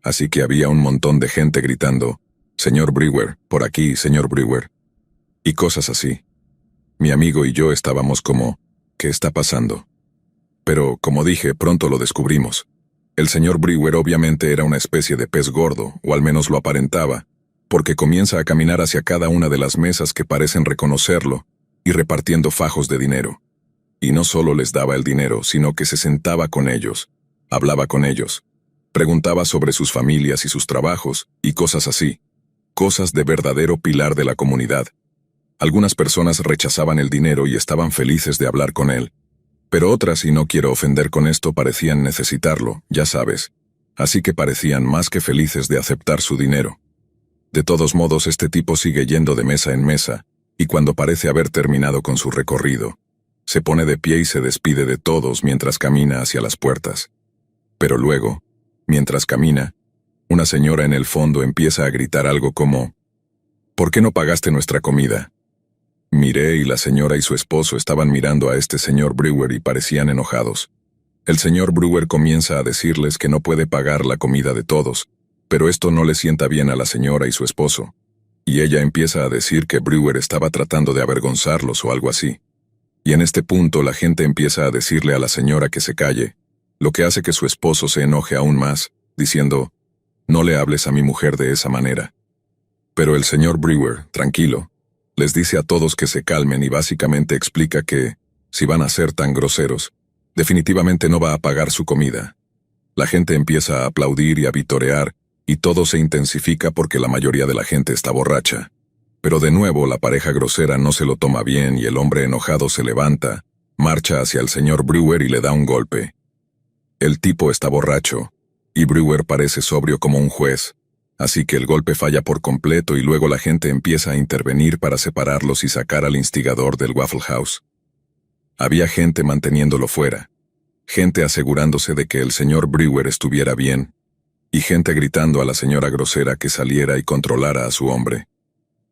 así que había un montón de gente gritando, «Señor Brewer, por aquí, señor Brewer», y cosas así. Mi amigo y yo estábamos como, ¿qué está pasando? Pero, como dije, pronto lo descubrimos. El señor Brewer obviamente era una especie de pez gordo, o al menos lo aparentaba, porque comienza a caminar hacia cada una de las mesas que parecen reconocerlo, y repartiendo fajos de dinero. Y no solo les daba el dinero, sino que se sentaba con ellos, hablaba con ellos, preguntaba sobre sus familias y sus trabajos, y cosas así. Cosas de verdadero pilar de la comunidad. Algunas personas rechazaban el dinero y estaban felices de hablar con él. Pero otras, y no quiero ofender con esto, parecían necesitarlo, ya sabes. Así que parecían más que felices de aceptar su dinero. De todos modos, este tipo sigue yendo de mesa en mesa, y cuando parece haber terminado con su recorrido, se pone de pie y se despide de todos mientras camina hacia las puertas. Pero luego, mientras camina, una señora en el fondo empieza a gritar algo como, «¿Por qué no pagaste nuestra comida?» Miré y la señora y su esposo estaban mirando a este señor Brewer y parecían enojados. El señor Brewer comienza a decirles que no puede pagar la comida de todos, pero esto no le sienta bien a la señora y su esposo. Y ella empieza a decir que Brewer estaba tratando de avergonzarlos o algo así. Y en este punto la gente empieza a decirle a la señora que se calle, lo que hace que su esposo se enoje aún más, diciendo, «No le hables a mi mujer de esa manera». Pero el señor Brewer, tranquilo, les dice a todos que se calmen y básicamente explica que Si van a ser tan groseros, definitivamente no va a pagar su comida. La gente empieza a aplaudir y a vitorear, y todo se intensifica porque la mayoría de la gente está borracha. Pero de nuevo la pareja grosera no se lo toma bien y el hombre enojado se levanta, marcha hacia el señor Brewer y le da un golpe. El tipo está borracho, y Brewer parece sobrio como un juez, así que el golpe falla por completo y luego la gente empieza a intervenir para separarlos y sacar al instigador del Waffle House. Había gente manteniéndolo fuera, gente asegurándose de que el señor Brewer estuviera bien, y gente gritando a la señora grosera que saliera y controlara a su hombre.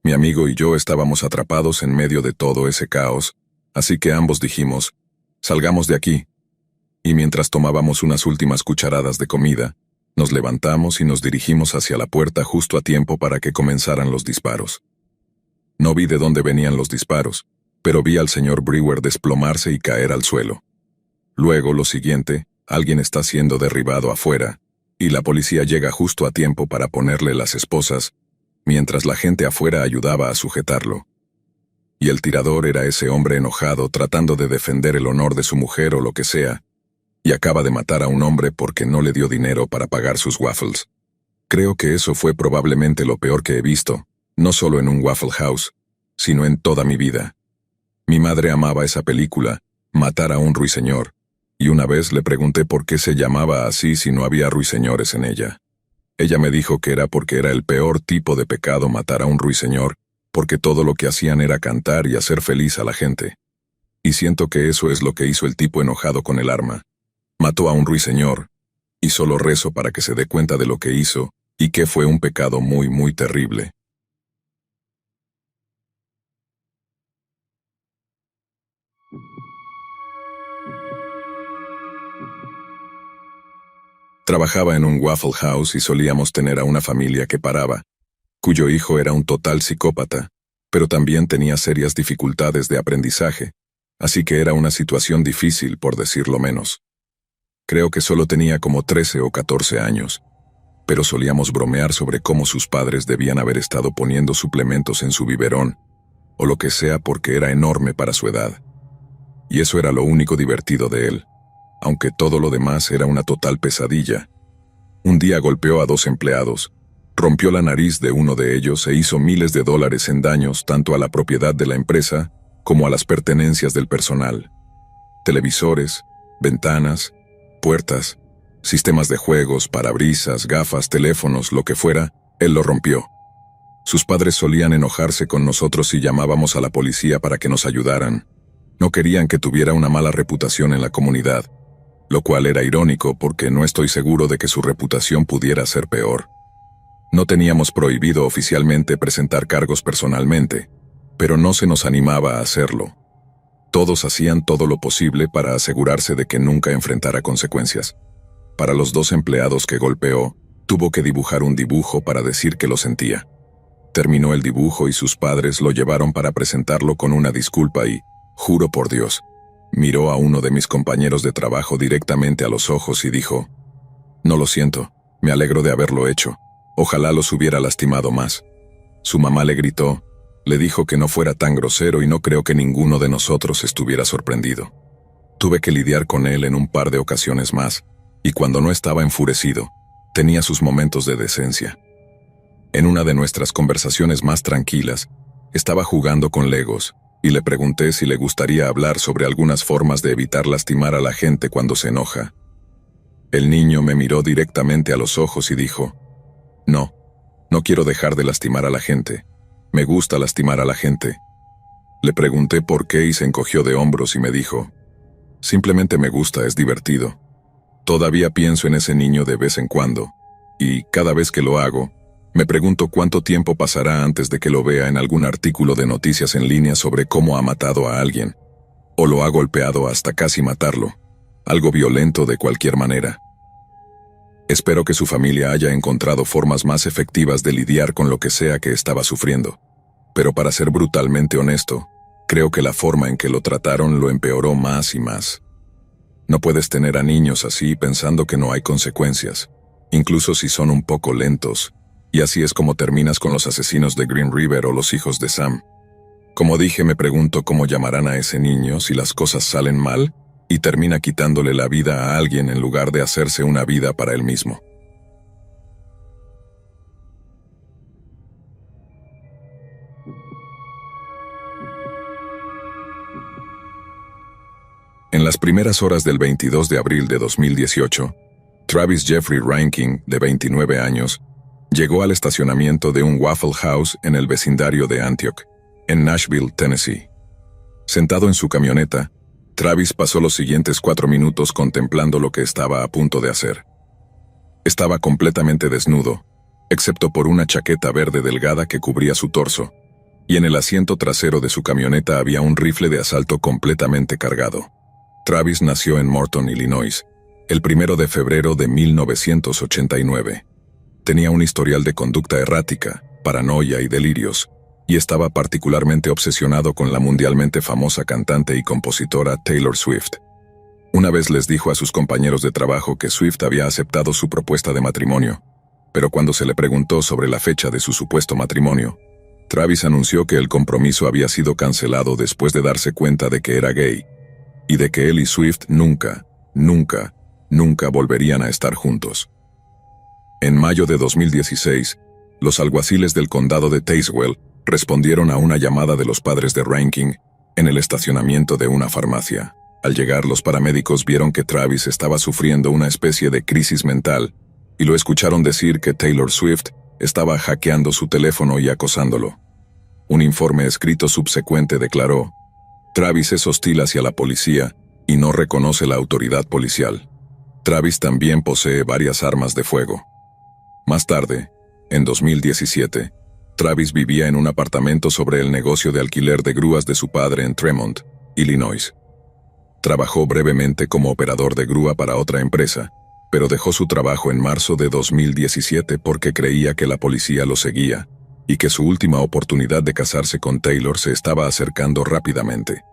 Mi amigo y yo estábamos atrapados en medio de todo ese caos, así que ambos dijimos, «Salgamos de aquí». Y mientras tomábamos unas últimas cucharadas de comida, nos levantamos y nos dirigimos hacia la puerta justo a tiempo para que comenzaran los disparos. No vi de dónde venían los disparos, pero vi al señor Brewer desplomarse y caer al suelo. Luego, lo siguiente, alguien está siendo derribado afuera, y la policía llega justo a tiempo para ponerle las esposas, mientras la gente afuera ayudaba a sujetarlo. Y el tirador era ese hombre enojado tratando de defender el honor de su mujer o lo que sea, y acaba de matar a un hombre porque no le dio dinero para pagar sus waffles. Creo que eso fue probablemente lo peor que he visto, no solo en un Waffle House, sino en toda mi vida. Mi madre amaba esa película, Matar a un ruiseñor, y una vez le pregunté por qué se llamaba así si no había ruiseñores en ella. Ella me dijo que era porque era el peor tipo de pecado matar a un ruiseñor, porque todo lo que hacían era cantar y hacer feliz a la gente. Y siento que eso es lo que hizo el tipo enojado con el arma. Mató a un ruiseñor, y solo rezo para que se dé cuenta de lo que hizo, y que fue un pecado muy, muy terrible. Trabajaba en un Waffle House y solíamos tener a una familia que paraba, cuyo hijo era un total psicópata, pero también tenía serias dificultades de aprendizaje, así que era una situación difícil, por decirlo menos. Creo que solo tenía como 13 o 14 años, pero solíamos bromear sobre cómo sus padres debían haber estado poniendo suplementos en su biberón, o lo que sea porque era enorme para su edad. Y eso era lo único divertido de él, aunque todo lo demás era una total pesadilla. Un día golpeó a 2 empleados, rompió la nariz de uno de ellos e hizo miles de dólares en daños tanto a la propiedad de la empresa como a las pertenencias del personal. Televisores, ventanas, puertas, sistemas de juegos, parabrisas, gafas, teléfonos, lo que fuera, él lo rompió. Sus padres solían enojarse con nosotros si llamábamos a la policía para que nos ayudaran. No querían que tuviera una mala reputación en la comunidad, lo cual era irónico porque no estoy seguro de que su reputación pudiera ser peor. No teníamos prohibido oficialmente presentar cargos personalmente, pero no se nos animaba a hacerlo. Todos hacían todo lo posible para asegurarse de que nunca enfrentara consecuencias. Para los 2 empleados que golpeó, tuvo que dibujar un dibujo para decir que lo sentía. Terminó el dibujo y sus padres lo llevaron para presentarlo con una disculpa y, juro por Dios, miró a uno de mis compañeros de trabajo directamente a los ojos y dijo, «No lo siento, me alegro de haberlo hecho. Ojalá los hubiera lastimado más». Su mamá le gritó, le dijo que no fuera tan grosero y no creo que ninguno de nosotros estuviera sorprendido. Tuve que lidiar con él en un par de ocasiones más, y cuando no estaba enfurecido, tenía sus momentos de decencia. En una de nuestras conversaciones más tranquilas, estaba jugando con Legos, y le pregunté si le gustaría hablar sobre algunas formas de evitar lastimar a la gente cuando se enoja. El niño me miró directamente a los ojos y dijo, «No, no quiero dejar de lastimar a la gente. Me gusta lastimar a la gente». Le pregunté por qué y se encogió de hombros y me dijo, «Simplemente me gusta, es divertido. Todavía pienso en ese niño de vez en cuando, y cada vez que lo hago, me pregunto cuánto tiempo pasará antes de que lo vea en algún artículo de noticias en línea sobre cómo ha matado a alguien, o lo ha golpeado hasta casi matarlo, algo violento de cualquier manera. Espero que su familia haya encontrado formas más efectivas de lidiar con lo que sea que estaba sufriendo, pero para ser brutalmente honesto, creo que la forma en que lo trataron lo empeoró más y más. No puedes tener a niños así pensando que no hay consecuencias, incluso si son un poco lentos, y así es como terminas con los asesinos de Green River o los hijos de Sam. Como dije, me pregunto cómo llamarán a ese niño si las cosas salen mal y termina quitándole la vida a alguien en lugar de hacerse una vida para él mismo. En las primeras horas del 22 de abril de 2018, Travis Jeffrey Reinking, de 29 años, llegó al estacionamiento de un Waffle House en el vecindario de Antioch, en Nashville, Tennessee. Sentado en su camioneta, Travis pasó los siguientes 4 minutos contemplando lo que estaba a punto de hacer. Estaba completamente desnudo, excepto por una chaqueta verde delgada que cubría su torso, y en el asiento trasero de su camioneta había un rifle de asalto completamente cargado. Travis nació en Morton, Illinois, el 1 de febrero de 1989. Tenía un historial de conducta errática, paranoia y delirios, y estaba particularmente obsesionado con la mundialmente famosa cantante y compositora Taylor Swift. Una vez les dijo a sus compañeros de trabajo que Swift había aceptado su propuesta de matrimonio, pero cuando se le preguntó sobre la fecha de su supuesto matrimonio, Travis anunció que el compromiso había sido cancelado después de darse cuenta de que era gay, y de que él y Swift nunca volverían a estar juntos. En mayo de 2016, los alguaciles del condado de Tazewell respondieron a una llamada de los padres de Reinking en el estacionamiento de una farmacia. Al llegar, los paramédicos vieron que Travis estaba sufriendo una especie de crisis mental y lo escucharon decir que Taylor Swift estaba hackeando su teléfono y acosándolo. Un informe escrito subsecuente declaró: Travis es hostil hacia la policía y no reconoce la autoridad policial. Travis también posee varias armas de fuego. Más tarde, en 2017, Travis vivía en un apartamento sobre el negocio de alquiler de grúas de su padre en Tremont, Illinois. Trabajó brevemente como operador de grúa para otra empresa, pero dejó su trabajo en marzo de 2017 porque creía que la policía lo seguía y que su última oportunidad de casarse con Taylor se estaba acercando rápidamente.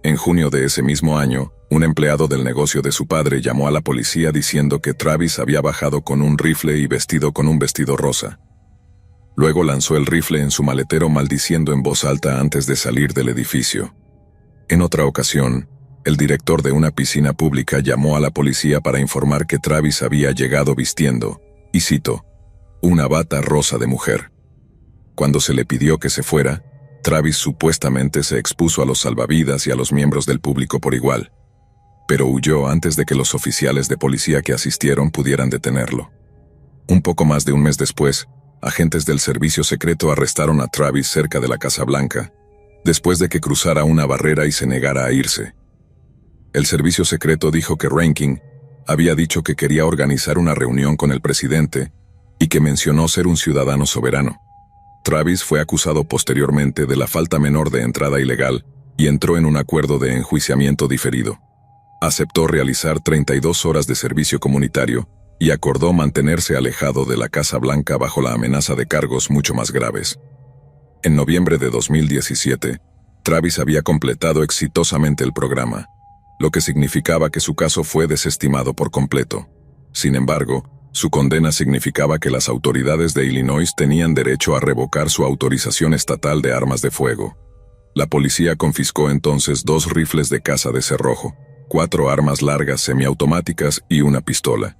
En junio de ese mismo año, un empleado del negocio de su padre llamó a la policía diciendo que Travis había bajado con un rifle y vestido con un vestido rosa. Luego lanzó el rifle en su maletero maldiciendo en voz alta antes de salir del edificio. En otra ocasión, el director de una piscina pública llamó a la policía para informar que Travis había llegado vistiendo, y cito, una bata rosa de mujer. Cuando se le pidió que se fuera, Travis supuestamente se expuso a los salvavidas y a los miembros del público por igual, pero huyó antes de que los oficiales de policía que asistieron pudieran detenerlo. Un poco más de un mes después, agentes del servicio secreto arrestaron a Travis cerca de la Casa Blanca, después de que cruzara una barrera y se negara a irse. El servicio secreto dijo que Reinking había dicho que quería organizar una reunión con el presidente y que mencionó ser un ciudadano soberano. Travis fue acusado posteriormente de la falta menor de entrada ilegal y entró en un acuerdo de enjuiciamiento diferido. Aceptó realizar 32 horas de servicio comunitario y acordó mantenerse alejado de la Casa Blanca bajo la amenaza de cargos mucho más graves. En noviembre de 2017, Travis había completado exitosamente el programa, lo que significaba que su caso fue desestimado por completo. Sin embargo, su condena significaba que las autoridades de Illinois tenían derecho a revocar su autorización estatal de armas de fuego. La policía confiscó entonces 2 rifles de caza de cerrojo, 4 armas largas semiautomáticas y una pistola.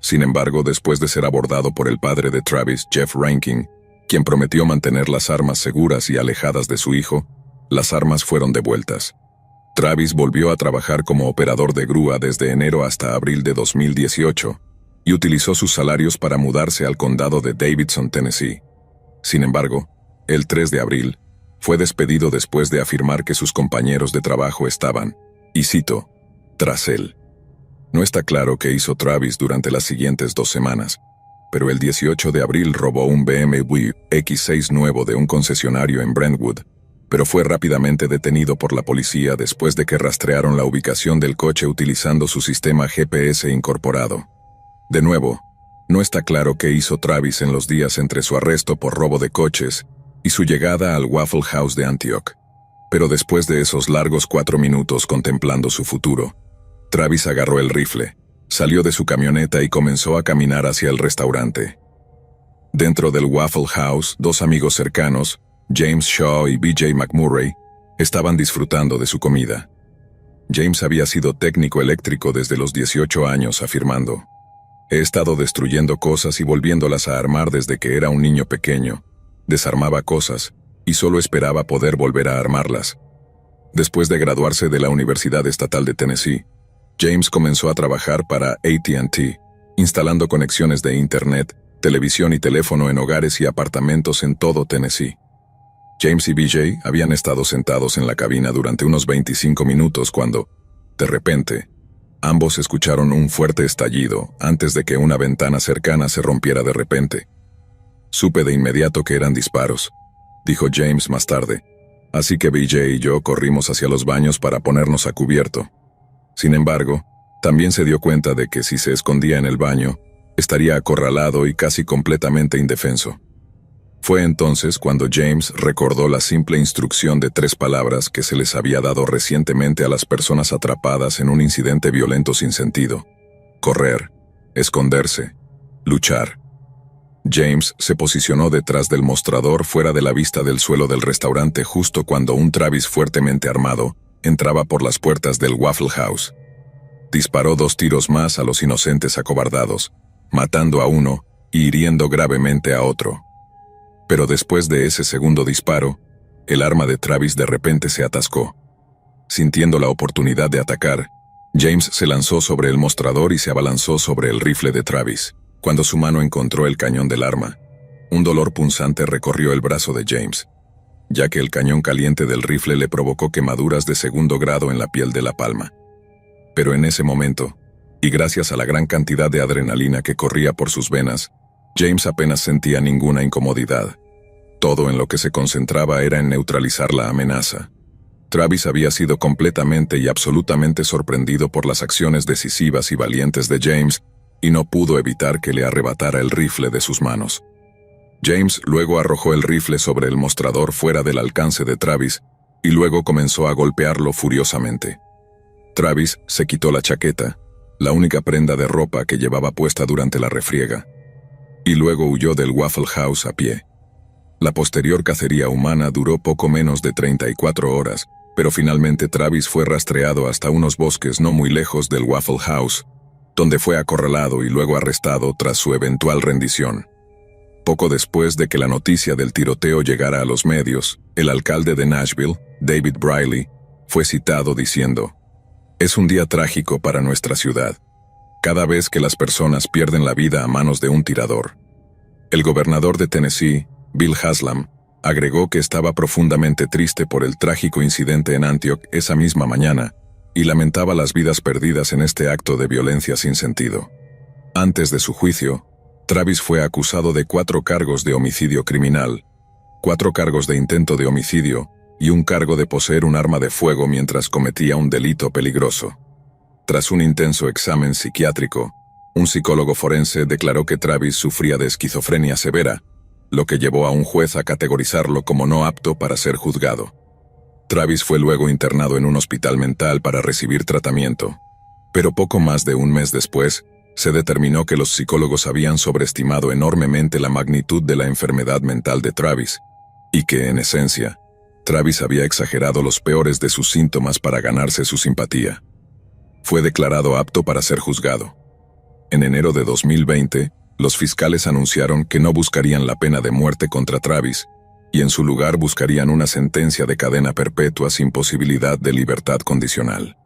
Sin embargo, después de ser abordado por el padre de Travis, Jeff Reinking, quien prometió mantener las armas seguras y alejadas de su hijo, las armas fueron devueltas. Travis volvió a trabajar como operador de grúa desde enero hasta abril de 2018 y utilizó sus salarios para mudarse al condado de Davidson, Tennessee. Sin embargo, el 3 de abril, fue despedido después de afirmar que sus compañeros de trabajo estaban, y cito, tras él. No está claro qué hizo Travis durante las siguientes 2 semanas, pero el 18 de abril robó un BMW X6 nuevo de un concesionario en Brentwood, pero fue rápidamente detenido por la policía después de que rastrearon la ubicación del coche utilizando su sistema GPS incorporado. De nuevo, no está claro qué hizo Travis en los días entre su arresto por robo de coches y su llegada al Waffle House de Antioch, pero después de esos largos 4 minutos contemplando su futuro, Travis agarró el rifle, salió de su camioneta y comenzó a caminar hacia el restaurante. Dentro del Waffle House, 2 amigos cercanos, James Shaw y BJ McMurray estaban disfrutando de su comida. James había sido técnico eléctrico desde los 18 años, afirmando: «He estado destruyendo cosas y volviéndolas a armar desde que era un niño pequeño. Desarmaba cosas y solo esperaba poder volver a armarlas». Después de graduarse de la Universidad Estatal de Tennessee, James comenzó a trabajar para AT&T, instalando conexiones de Internet, televisión y teléfono en hogares y apartamentos en todo Tennessee. James y BJ habían estado sentados en la cabina durante unos 25 minutos cuando, de repente, ambos escucharon un fuerte estallido antes de que una ventana cercana se rompiera de repente. «Supe de inmediato que eran disparos», dijo James más tarde, así que BJ y yo corrimos hacia los baños para ponernos a cubierto. Sin embargo, también se dio cuenta de que si se escondía en el baño, estaría acorralado y casi completamente indefenso. Fue entonces cuando James recordó la simple instrucción de 3 palabras que se les había dado recientemente a las personas atrapadas en un incidente violento sin sentido: correr, esconderse, luchar. James se posicionó detrás del mostrador fuera de la vista del suelo del restaurante justo cuando un Travis fuertemente armado entraba por las puertas del Waffle House. Disparó 2 tiros más a los inocentes acobardados, matando a uno y hiriendo gravemente a otro. Pero después de ese segundo disparo, el arma de Travis de repente se atascó. Sintiendo la oportunidad de atacar, James se lanzó sobre el mostrador y se abalanzó sobre el rifle de Travis. Cuando su mano encontró el cañón del arma, un dolor punzante recorrió el brazo de James, ya que el cañón caliente del rifle le provocó quemaduras de 2º grado en la piel de la palma. Pero en ese momento, y gracias a la gran cantidad de adrenalina que corría por sus venas, James apenas sentía ninguna incomodidad. Todo en lo que se concentraba era en neutralizar la amenaza. Travis había sido completamente y absolutamente sorprendido por las acciones decisivas y valientes de James, y no pudo evitar que le arrebatara el rifle de sus manos. James luego arrojó el rifle sobre el mostrador fuera del alcance de Travis, y luego comenzó a golpearlo furiosamente. Travis se quitó la chaqueta, la única prenda de ropa que llevaba puesta durante la refriega, y luego huyó del Waffle House a pie. La posterior cacería humana duró poco menos de 34 horas, pero finalmente Travis fue rastreado hasta unos bosques no muy lejos del Waffle House, donde fue acorralado y luego arrestado tras su eventual rendición. Poco después de que la noticia del tiroteo llegara a los medios, el alcalde de Nashville, David Briley, fue citado diciendo: «Es un día trágico para nuestra ciudad, cada vez que las personas pierden la vida a manos de un tirador». El gobernador de Tennessee, Bill Haslam, agregó que estaba profundamente triste por el trágico incidente en Antioch esa misma mañana, y lamentaba las vidas perdidas en este acto de violencia sin sentido. Antes de su juicio, Travis fue acusado de 4 cargos de homicidio criminal, 4 cargos de intento de homicidio y un cargo de poseer un arma de fuego mientras cometía un delito peligroso. Tras un intenso examen psiquiátrico, un psicólogo forense declaró que Travis sufría de esquizofrenia severa, lo que llevó a un juez a categorizarlo como no apto para ser juzgado. Travis fue luego internado en un hospital mental para recibir tratamiento, pero poco más de un mes después, se determinó que los psicólogos habían sobreestimado enormemente la magnitud de la enfermedad mental de Travis, y que, en esencia, Travis había exagerado los peores de sus síntomas para ganarse su simpatía. Fue declarado apto para ser juzgado. En enero de 2020, los fiscales anunciaron que no buscarían la pena de muerte contra Travis, y en su lugar buscarían una sentencia de cadena perpetua sin posibilidad de libertad condicional.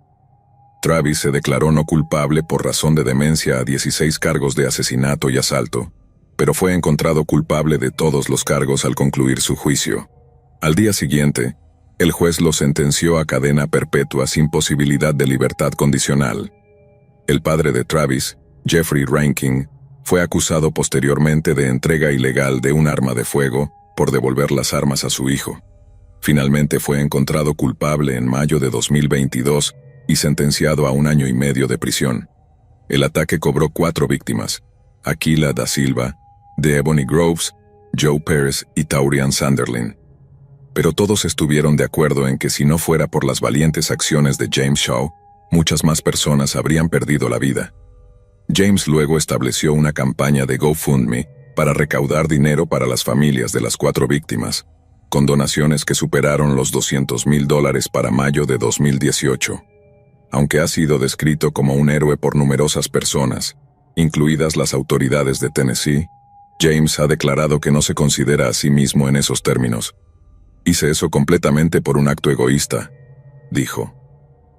Travis se declaró no culpable por razón de demencia a 16 cargos de asesinato y asalto, pero fue encontrado culpable de todos los cargos al concluir su juicio. Al día siguiente, el juez lo sentenció a cadena perpetua sin posibilidad de libertad condicional. El padre de Travis, Jeffrey Rankin, fue acusado posteriormente de entrega ilegal de un arma de fuego por devolver las armas a su hijo. Finalmente fue encontrado culpable en mayo de 2022 y sentenciado a 1 año y medio de prisión. El ataque cobró 4 víctimas: Aquila da Silva, Ebony Groves, Joe Perez y Taurian Sunderland. Pero todos estuvieron de acuerdo en que si no fuera por las valientes acciones de James Shaw, muchas más personas habrían perdido la vida. James luego estableció una campaña de GoFundMe para recaudar dinero para las familias de las 4 víctimas, con donaciones que superaron los $200,000 para mayo de 2018. Aunque ha sido descrito como un héroe por numerosas personas, incluidas las autoridades de Tennessee, James ha declarado que no se considera a sí mismo en esos términos. Hice eso completamente por un acto egoísta, dijo.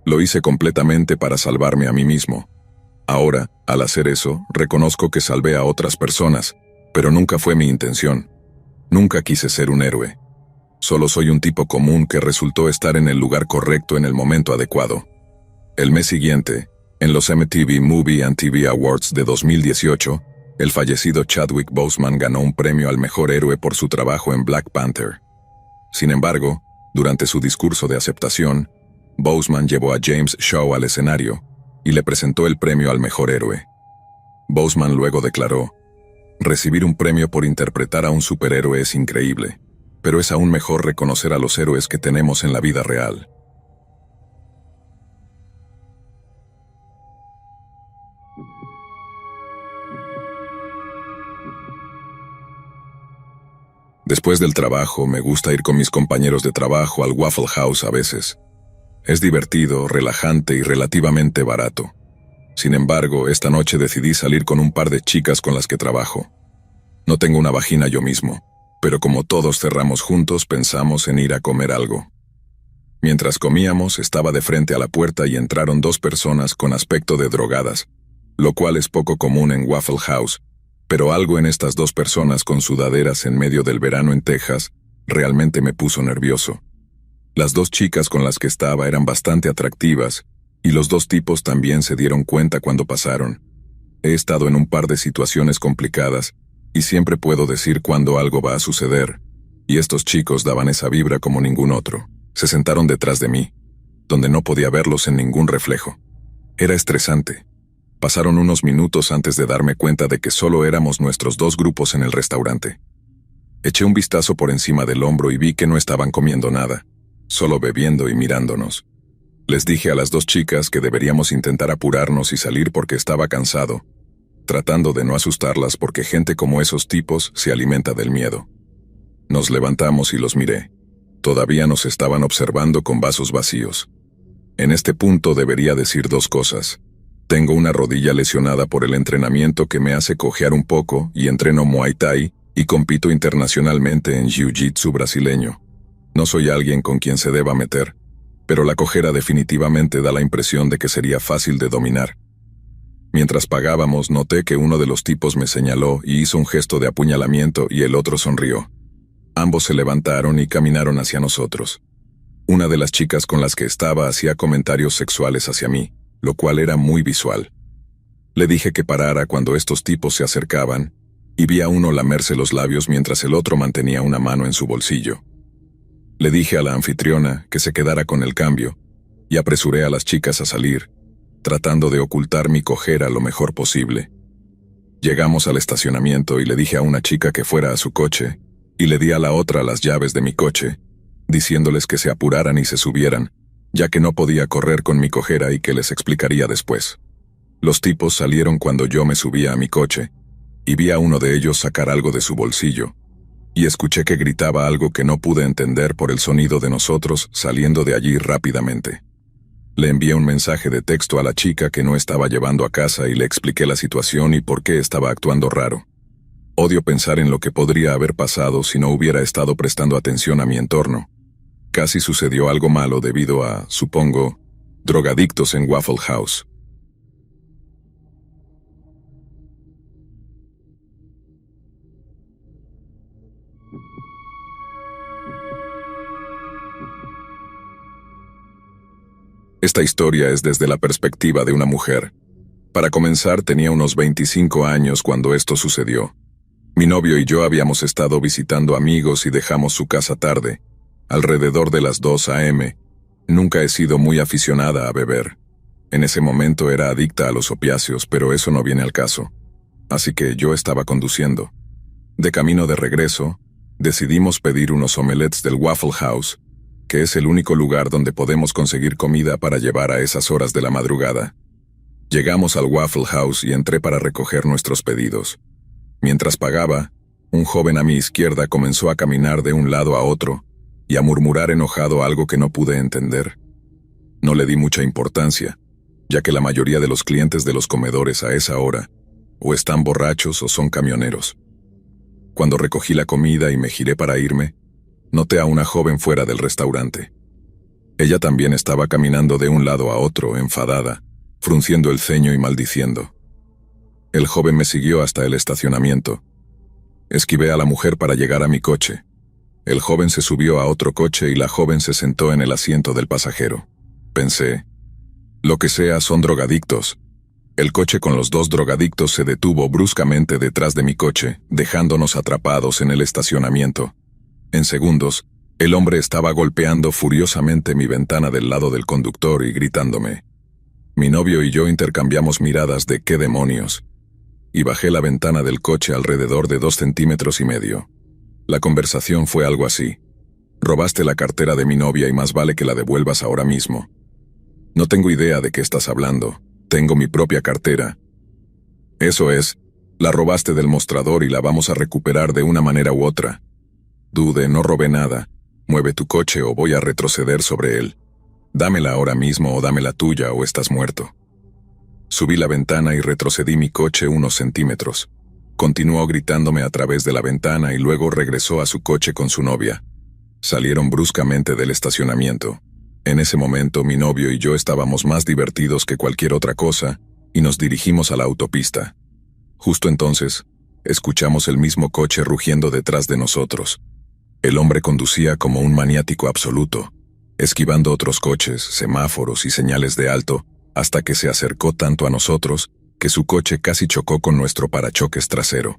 Lo hice completamente para salvarme a mí mismo. Ahora, al hacer eso, reconozco que salvé a otras personas, pero nunca fue mi intención. Nunca quise ser un héroe. Solo soy un tipo común que resultó estar en el lugar correcto en el momento adecuado. El mes siguiente, en los MTV Movie and TV Awards de 2018, el fallecido Chadwick Boseman ganó un premio al mejor héroe por su trabajo en Black Panther. Sin embargo, durante su discurso de aceptación, Boseman llevó a James Shaw al escenario y le presentó el premio al mejor héroe. Boseman luego declaró: recibir un premio por interpretar a un superhéroe es increíble, pero es aún mejor reconocer a los héroes que tenemos en la vida real. Después del trabajo, me gusta ir con mis compañeros de trabajo al Waffle House a veces. Es divertido, relajante y relativamente barato. Sin embargo, esta noche decidí salir con un par de chicas con las que trabajo. No tengo una vagina yo mismo, pero como todos cerramos juntos, pensamos en ir a comer algo. Mientras comíamos, estaba de frente a la puerta y entraron dos personas con aspecto de drogadas, lo cual es poco común en Waffle House, pero algo en estas dos personas con sudaderas en medio del verano en Texas realmente me puso nervioso. Las dos chicas con las que estaba eran bastante atractivas, y los dos tipos también se dieron cuenta cuando pasaron. He estado en un par de situaciones complicadas, y siempre puedo decir cuándo algo va a suceder, y estos chicos daban esa vibra como ningún otro. Se sentaron detrás de mí, donde no podía verlos en ningún reflejo. Era estresante. Pasaron unos minutos antes de darme cuenta de que solo éramos nuestros dos grupos en el restaurante. Eché un vistazo por encima del hombro y vi que no estaban comiendo nada, solo bebiendo y mirándonos. Les dije a las dos chicas que deberíamos intentar apurarnos y salir porque estaba cansado, tratando de no asustarlas porque gente como esos tipos se alimenta del miedo. Nos levantamos y los miré. Todavía nos estaban observando con vasos vacíos. En este punto debería decir dos cosas. Tengo una rodilla lesionada por el entrenamiento que me hace cojear un poco y entreno Muay Thai y compito internacionalmente en Jiu-Jitsu brasileño. No soy alguien con quien se deba meter, pero la cojera definitivamente da la impresión de que sería fácil de dominar. Mientras pagábamos, noté que uno de los tipos me señaló y hizo un gesto de apuñalamiento y el otro sonrió. Ambos se levantaron y caminaron hacia nosotros. Una de las chicas con las que estaba hacía comentarios sexuales hacia mí, lo cual era muy visual. Le dije que parara cuando estos tipos se acercaban, y vi a uno lamerse los labios mientras el otro mantenía una mano en su bolsillo. Le dije a la anfitriona que se quedara con el cambio, y apresuré a las chicas a salir, tratando de ocultar mi cojera lo mejor posible. Llegamos al estacionamiento y le dije a una chica que fuera a su coche, y le di a la otra las llaves de mi coche, diciéndoles que se apuraran y se subieran, ya que no podía correr con mi cojera y que les explicaría después. Los tipos salieron cuando yo me subía a mi coche, y vi a uno de ellos sacar algo de su bolsillo, y escuché que gritaba algo que no pude entender por el sonido de nosotros saliendo de allí rápidamente. Le envié un mensaje de texto a la chica que no estaba llevando a casa y le expliqué la situación y por qué estaba actuando raro. Odio pensar en lo que podría haber pasado si no hubiera estado prestando atención a mi entorno. Casi sucedió algo malo debido a, supongo, drogadictos en Waffle House. Esta historia es desde la perspectiva de una mujer. Para comenzar, tenía unos 25 años cuando esto sucedió. Mi novio y yo habíamos estado visitando amigos y dejamos su casa tarde, alrededor de las 2 a.m. Nunca he sido muy aficionada a beber. En ese momento era adicta a los opiáceos, pero eso no viene al caso. Así que yo estaba conduciendo. De camino de regreso, decidimos pedir unos omelets del Waffle House, que es el único lugar donde podemos conseguir comida para llevar a esas horas de la madrugada. Llegamos al Waffle House y entré para recoger nuestros pedidos. Mientras pagaba, Un joven a mi izquierda comenzó a caminar de un lado a otro y a murmurar enojado algo que no pude entender. No le di mucha importancia, ya que la mayoría de los clientes de los comedores a esa hora o están borrachos o son camioneros. Cuando recogí la comida y me giré para irme, noté a una joven fuera del restaurante. Ella también estaba caminando de un lado a otro, enfadada, frunciendo el ceño y maldiciendo. El joven me siguió hasta el estacionamiento. Esquivé a la mujer para llegar a mi coche. El joven se subió a otro coche y la joven se sentó en el asiento del pasajero. Pensé, lo que sea, son drogadictos. El coche con los dos drogadictos se detuvo bruscamente detrás de mi coche, dejándonos atrapados en el estacionamiento. En segundos, el hombre estaba golpeando furiosamente mi ventana del lado del conductor y gritándome. Mi novio y yo intercambiamos miradas de ¿qué demonios? Y bajé la ventana del coche alrededor de 2,5 centímetros. La conversación fue algo así. Robaste la cartera de mi novia y más vale que la devuelvas ahora mismo. No tengo idea de qué estás hablando. Tengo mi propia cartera. Eso es, la robaste del mostrador y la vamos a recuperar de una manera u otra. Dude, no robé nada. Mueve tu coche o voy a retroceder sobre él. Dámela ahora mismo o dame la tuya o estás muerto. Subí la ventana y retrocedí mi coche unos centímetros. Continuó gritándome a través de la ventana y luego regresó a su coche con su novia. Salieron bruscamente del estacionamiento. En ese momento mi novio y yo estábamos más divertidos que cualquier otra cosa y nos dirigimos a la autopista. Justo entonces, escuchamos el mismo coche rugiendo detrás de nosotros. El hombre conducía como un maniático absoluto, esquivando otros coches, semáforos y señales de alto, hasta que se acercó tanto a nosotros que su coche casi chocó con nuestro parachoques trasero.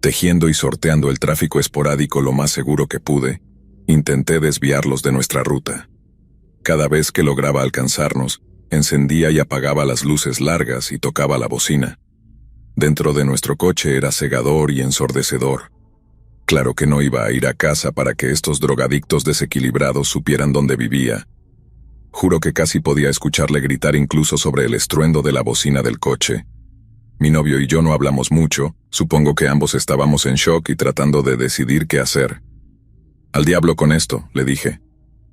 Tejiendo y sorteando el tráfico esporádico lo más seguro que pude, intenté desviarlos de nuestra ruta. Cada vez que lograba alcanzarnos, encendía y apagaba las luces largas y tocaba la bocina. Dentro de nuestro coche era cegador y ensordecedor. Claro que no iba a ir a casa para que estos drogadictos desequilibrados supieran dónde vivía. Juro que casi podía escucharle gritar incluso sobre el estruendo de la bocina del coche. Mi novio y yo no hablamos mucho, supongo que ambos estábamos en shock y tratando de decidir qué hacer. Al diablo con esto, le dije.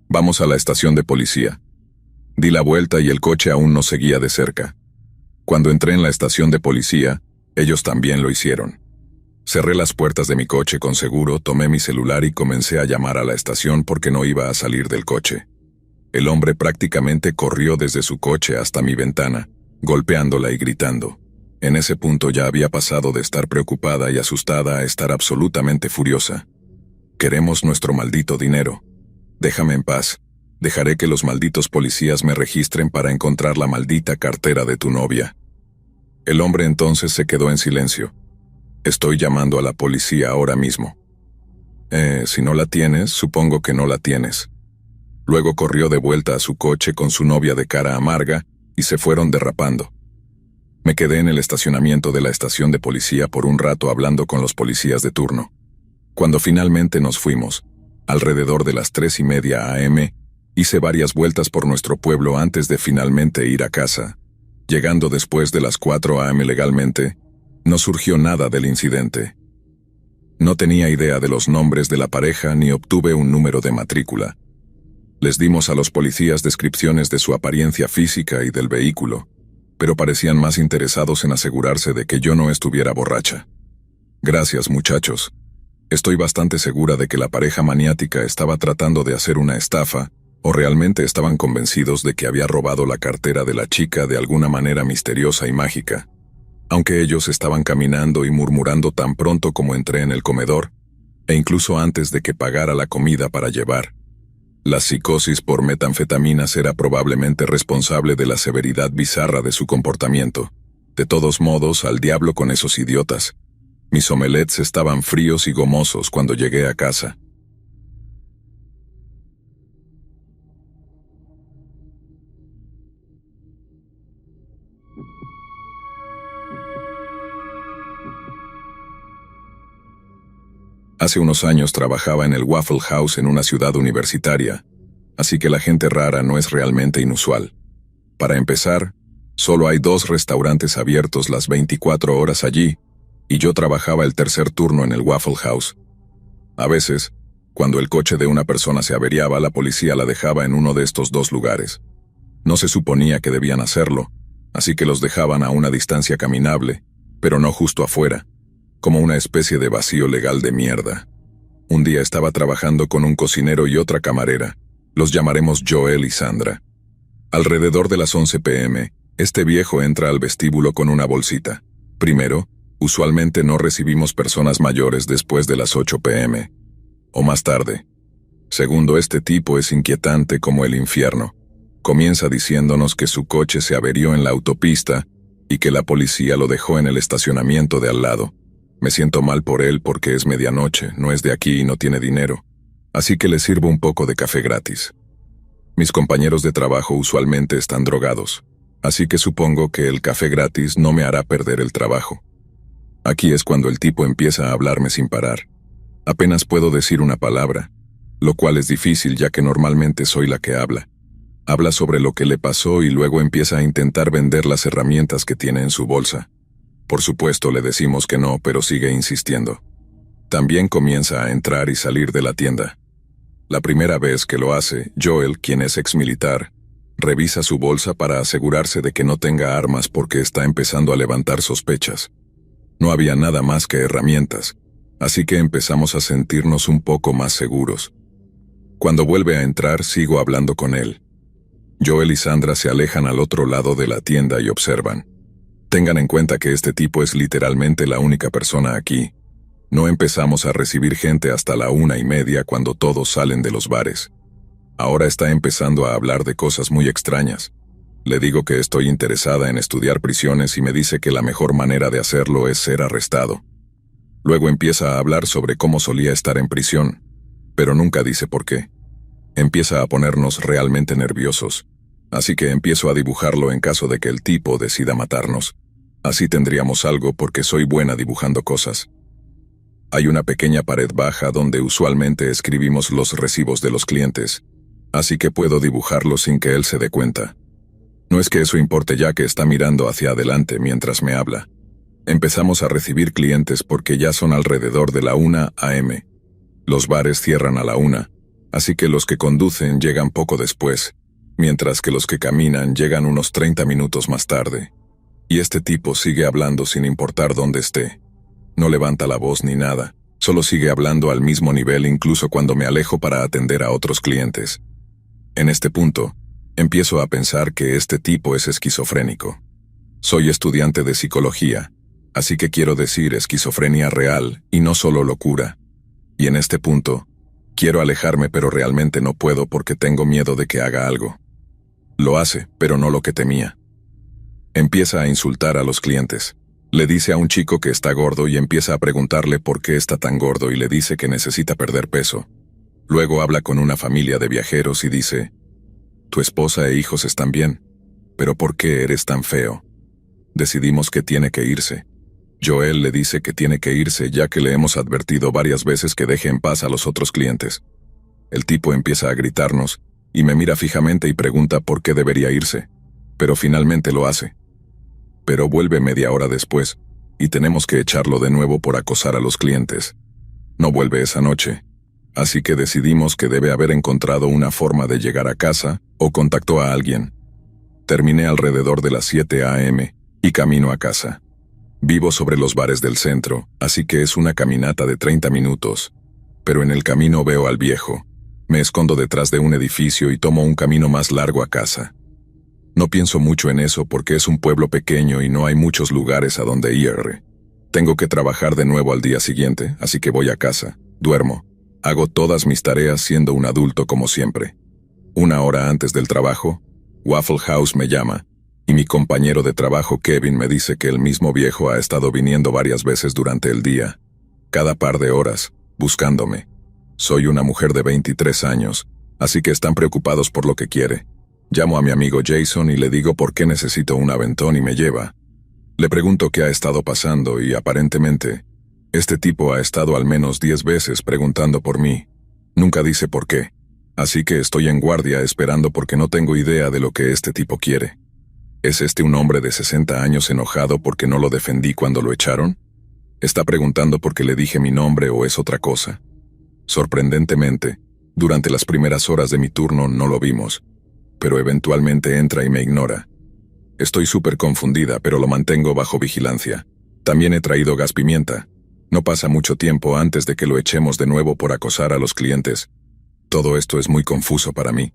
Vamos a la estación de policía. Di la vuelta y el coche aún nos seguía de cerca. Cuando entré en la estación de policía, ellos también lo hicieron. Cerré las puertas de mi coche con seguro, tomé mi celular y comencé a llamar a la estación porque no iba a salir del coche. El hombre prácticamente corrió desde su coche hasta mi ventana, golpeándola y gritando. En ese punto ya había pasado de estar preocupada y asustada a estar absolutamente furiosa. Queremos nuestro maldito dinero. Déjame en paz. Dejaré que los malditos policías me registren para encontrar la maldita cartera de tu novia. El hombre entonces se quedó en silencio. Estoy llamando a la policía ahora mismo. Si no la tienes, supongo que no la tienes. Luego corrió de vuelta a su coche con su novia de cara amarga y se fueron derrapando. Me quedé en el estacionamiento de la estación de policía por un rato hablando con los policías de turno. Cuando finalmente nos fuimos, alrededor de las 3:30 a.m., hice varias vueltas por nuestro pueblo antes de finalmente ir a casa. Llegando después de las 4 a.m. legalmente, no surgió nada del incidente. No tenía idea de los nombres de la pareja ni obtuve un número de matrícula. Les dimos a los policías descripciones de su apariencia física y del vehículo, pero parecían más interesados en asegurarse de que yo no estuviera borracha. Gracias, muchachos. Estoy bastante segura de que la pareja maniática estaba tratando de hacer una estafa, o realmente estaban convencidos de que había robado la cartera de la chica de alguna manera misteriosa y mágica. Aunque ellos estaban caminando y murmurando tan pronto como entré en el comedor, e incluso antes de que pagara la comida para llevar. La psicosis por metanfetaminas era probablemente responsable de la severidad bizarra de su comportamiento. De todos modos, al diablo con esos idiotas. Mis omelets estaban fríos y gomosos cuando llegué a casa. Hace unos años trabajaba en el Waffle House en una ciudad universitaria, así que la gente rara no es realmente inusual. Para empezar, solo hay 2 restaurantes abiertos las 24 horas allí, y yo trabajaba el tercer turno en el Waffle House. A veces, cuando el coche de una persona se averiaba, la policía la dejaba en uno de estos dos lugares. No se suponía que debían hacerlo, así que los dejaban a una distancia caminable, pero no justo afuera, como una especie de vacío legal de mierda. Un día estaba trabajando con un cocinero y otra camarera. Los llamaremos Joel y Sandra. Alrededor de las 11 p.m., este viejo entra al vestíbulo con una bolsita. Primero, usualmente no recibimos personas mayores después de las 8 p.m. o más tarde. Segundo, este tipo es inquietante como el infierno. Comienza diciéndonos que su coche se averió en la autopista y que la policía lo dejó en el estacionamiento de al lado. Me siento mal por él porque es medianoche, no es de aquí y no tiene dinero. Así que le sirvo un poco de café gratis. Mis compañeros de trabajo usualmente están drogados, así que supongo que el café gratis no me hará perder el trabajo. Aquí es cuando el tipo empieza a hablarme sin parar. Apenas puedo decir una palabra, lo cual es difícil ya que normalmente soy la que habla. Habla sobre lo que le pasó y luego empieza a intentar vender las herramientas que tiene en su bolsa. Por supuesto le decimos que no, pero sigue insistiendo. También comienza a entrar y salir de la tienda. La primera vez que lo hace, Joel, quien es exmilitar, revisa su bolsa para asegurarse de que no tenga armas porque está empezando a levantar sospechas. No había nada más que herramientas, así que empezamos a sentirnos un poco más seguros. Cuando vuelve a entrar, sigo hablando con él. Joel y Sandra se alejan al otro lado de la tienda y observan. Tengan en cuenta que este tipo es literalmente la única persona aquí. No empezamos a recibir gente hasta la 1:30 cuando todos salen de los bares. Ahora está empezando a hablar de cosas muy extrañas. Le digo que estoy interesada en estudiar prisiones y me dice que la mejor manera de hacerlo es ser arrestado. Luego empieza a hablar sobre cómo solía estar en prisión, pero nunca dice por qué. Empieza a ponernos realmente nerviosos, así que empiezo a dibujarlo en caso de que el tipo decida matarnos. Así tendríamos algo porque soy buena dibujando cosas. Hay una pequeña pared baja donde usualmente escribimos los recibos de los clientes, así que puedo dibujarlo sin que él se dé cuenta. No es que eso importe ya que está mirando hacia adelante mientras me habla. Empezamos a recibir clientes porque ya son alrededor de la 1 a.m. Los bares cierran a la 1, así que los que conducen llegan poco después, mientras que los que caminan llegan unos 30 minutos más tarde. Y este tipo sigue hablando sin importar dónde esté. No levanta la voz ni nada, solo sigue hablando al mismo nivel incluso cuando me alejo para atender a otros clientes. En este punto, empiezo a pensar que este tipo es esquizofrénico. Soy estudiante de psicología, así que quiero decir esquizofrenia real y no solo locura. Y en este punto, quiero alejarme pero realmente no puedo porque tengo miedo de que haga algo. Lo hace, pero no lo que temía. Empieza a insultar a los clientes. Le dice a un chico que está gordo y empieza a preguntarle por qué está tan gordo y le dice que necesita perder peso. Luego habla con una familia de viajeros y dice, «Tu esposa e hijos están bien, pero ¿por qué eres tan feo?» Decidimos que tiene que irse. Joel le dice que tiene que irse ya que le hemos advertido varias veces que deje en paz a los otros clientes. El tipo empieza a gritarnos y me mira fijamente y pregunta por qué debería irse, pero finalmente lo hace. Pero vuelve media hora después, y tenemos que echarlo de nuevo por acosar a los clientes. No vuelve esa noche, así que decidimos que debe haber encontrado una forma de llegar a casa, o contactó a alguien. Terminé alrededor de las 7 a.m., y camino a casa. Vivo sobre los bares del centro, así que es una caminata de 30 minutos. Pero en el camino veo al viejo. Me escondo detrás de un edificio y tomo un camino más largo a casa. No pienso mucho en eso porque es un pueblo pequeño y no hay muchos lugares a donde ir. Tengo que trabajar de nuevo al día siguiente, así que voy a casa, duermo, hago todas mis tareas siendo un adulto como siempre. 1 hora antes del trabajo, Waffle House me llama, y mi compañero de trabajo Kevin me dice que el mismo viejo ha estado viniendo varias veces durante el día, cada par de horas, buscándome. Soy una mujer de 23 años, así que están preocupados por lo que quiere. Llamo a mi amigo Jason y le digo por qué necesito un aventón y me lleva. Le pregunto qué ha estado pasando y aparentemente, este tipo ha estado al menos 10 veces preguntando por mí. Nunca dice por qué. Así que estoy en guardia esperando porque no tengo idea de lo que este tipo quiere. ¿Es este un hombre de 60 años enojado porque no lo defendí cuando lo echaron? ¿Está preguntando por qué le dije mi nombre o es otra cosa? Sorprendentemente, durante las primeras horas de mi turno no lo vimos, pero eventualmente entra y me ignora. Estoy súper confundida, pero lo mantengo bajo vigilancia. También he traído gas pimienta. No pasa mucho tiempo antes de que lo echemos de nuevo por acosar a los clientes. Todo esto es muy confuso para mí.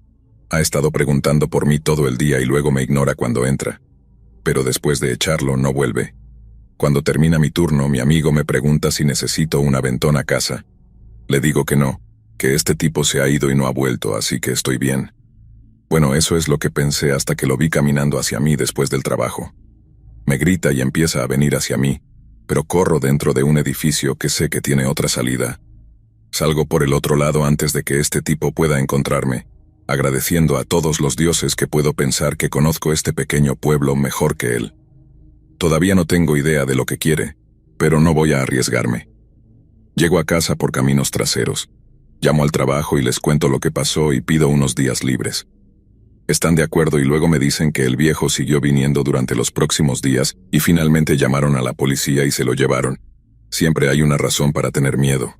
Ha estado preguntando por mí todo el día y luego me ignora cuando entra. Pero después de echarlo no vuelve. Cuando termina mi turno, mi amigo me pregunta si necesito un aventón a casa. Le digo que no, que este tipo se ha ido y no ha vuelto, así que estoy bien. Bueno, eso es lo que pensé hasta que lo vi caminando hacia mí después del trabajo. Me grita y empieza a venir hacia mí, pero corro dentro de un edificio que sé que tiene otra salida. Salgo por el otro lado antes de que este tipo pueda encontrarme, agradeciendo a todos los dioses que puedo pensar que conozco este pequeño pueblo mejor que él. Todavía no tengo idea de lo que quiere, pero no voy a arriesgarme. Llego a casa por caminos traseros. Llamo al trabajo y les cuento lo que pasó y pido unos días libres. Están de acuerdo y luego me dicen que el viejo siguió viniendo durante los próximos días y finalmente llamaron a la policía y se lo llevaron. Siempre hay una razón para tener miedo.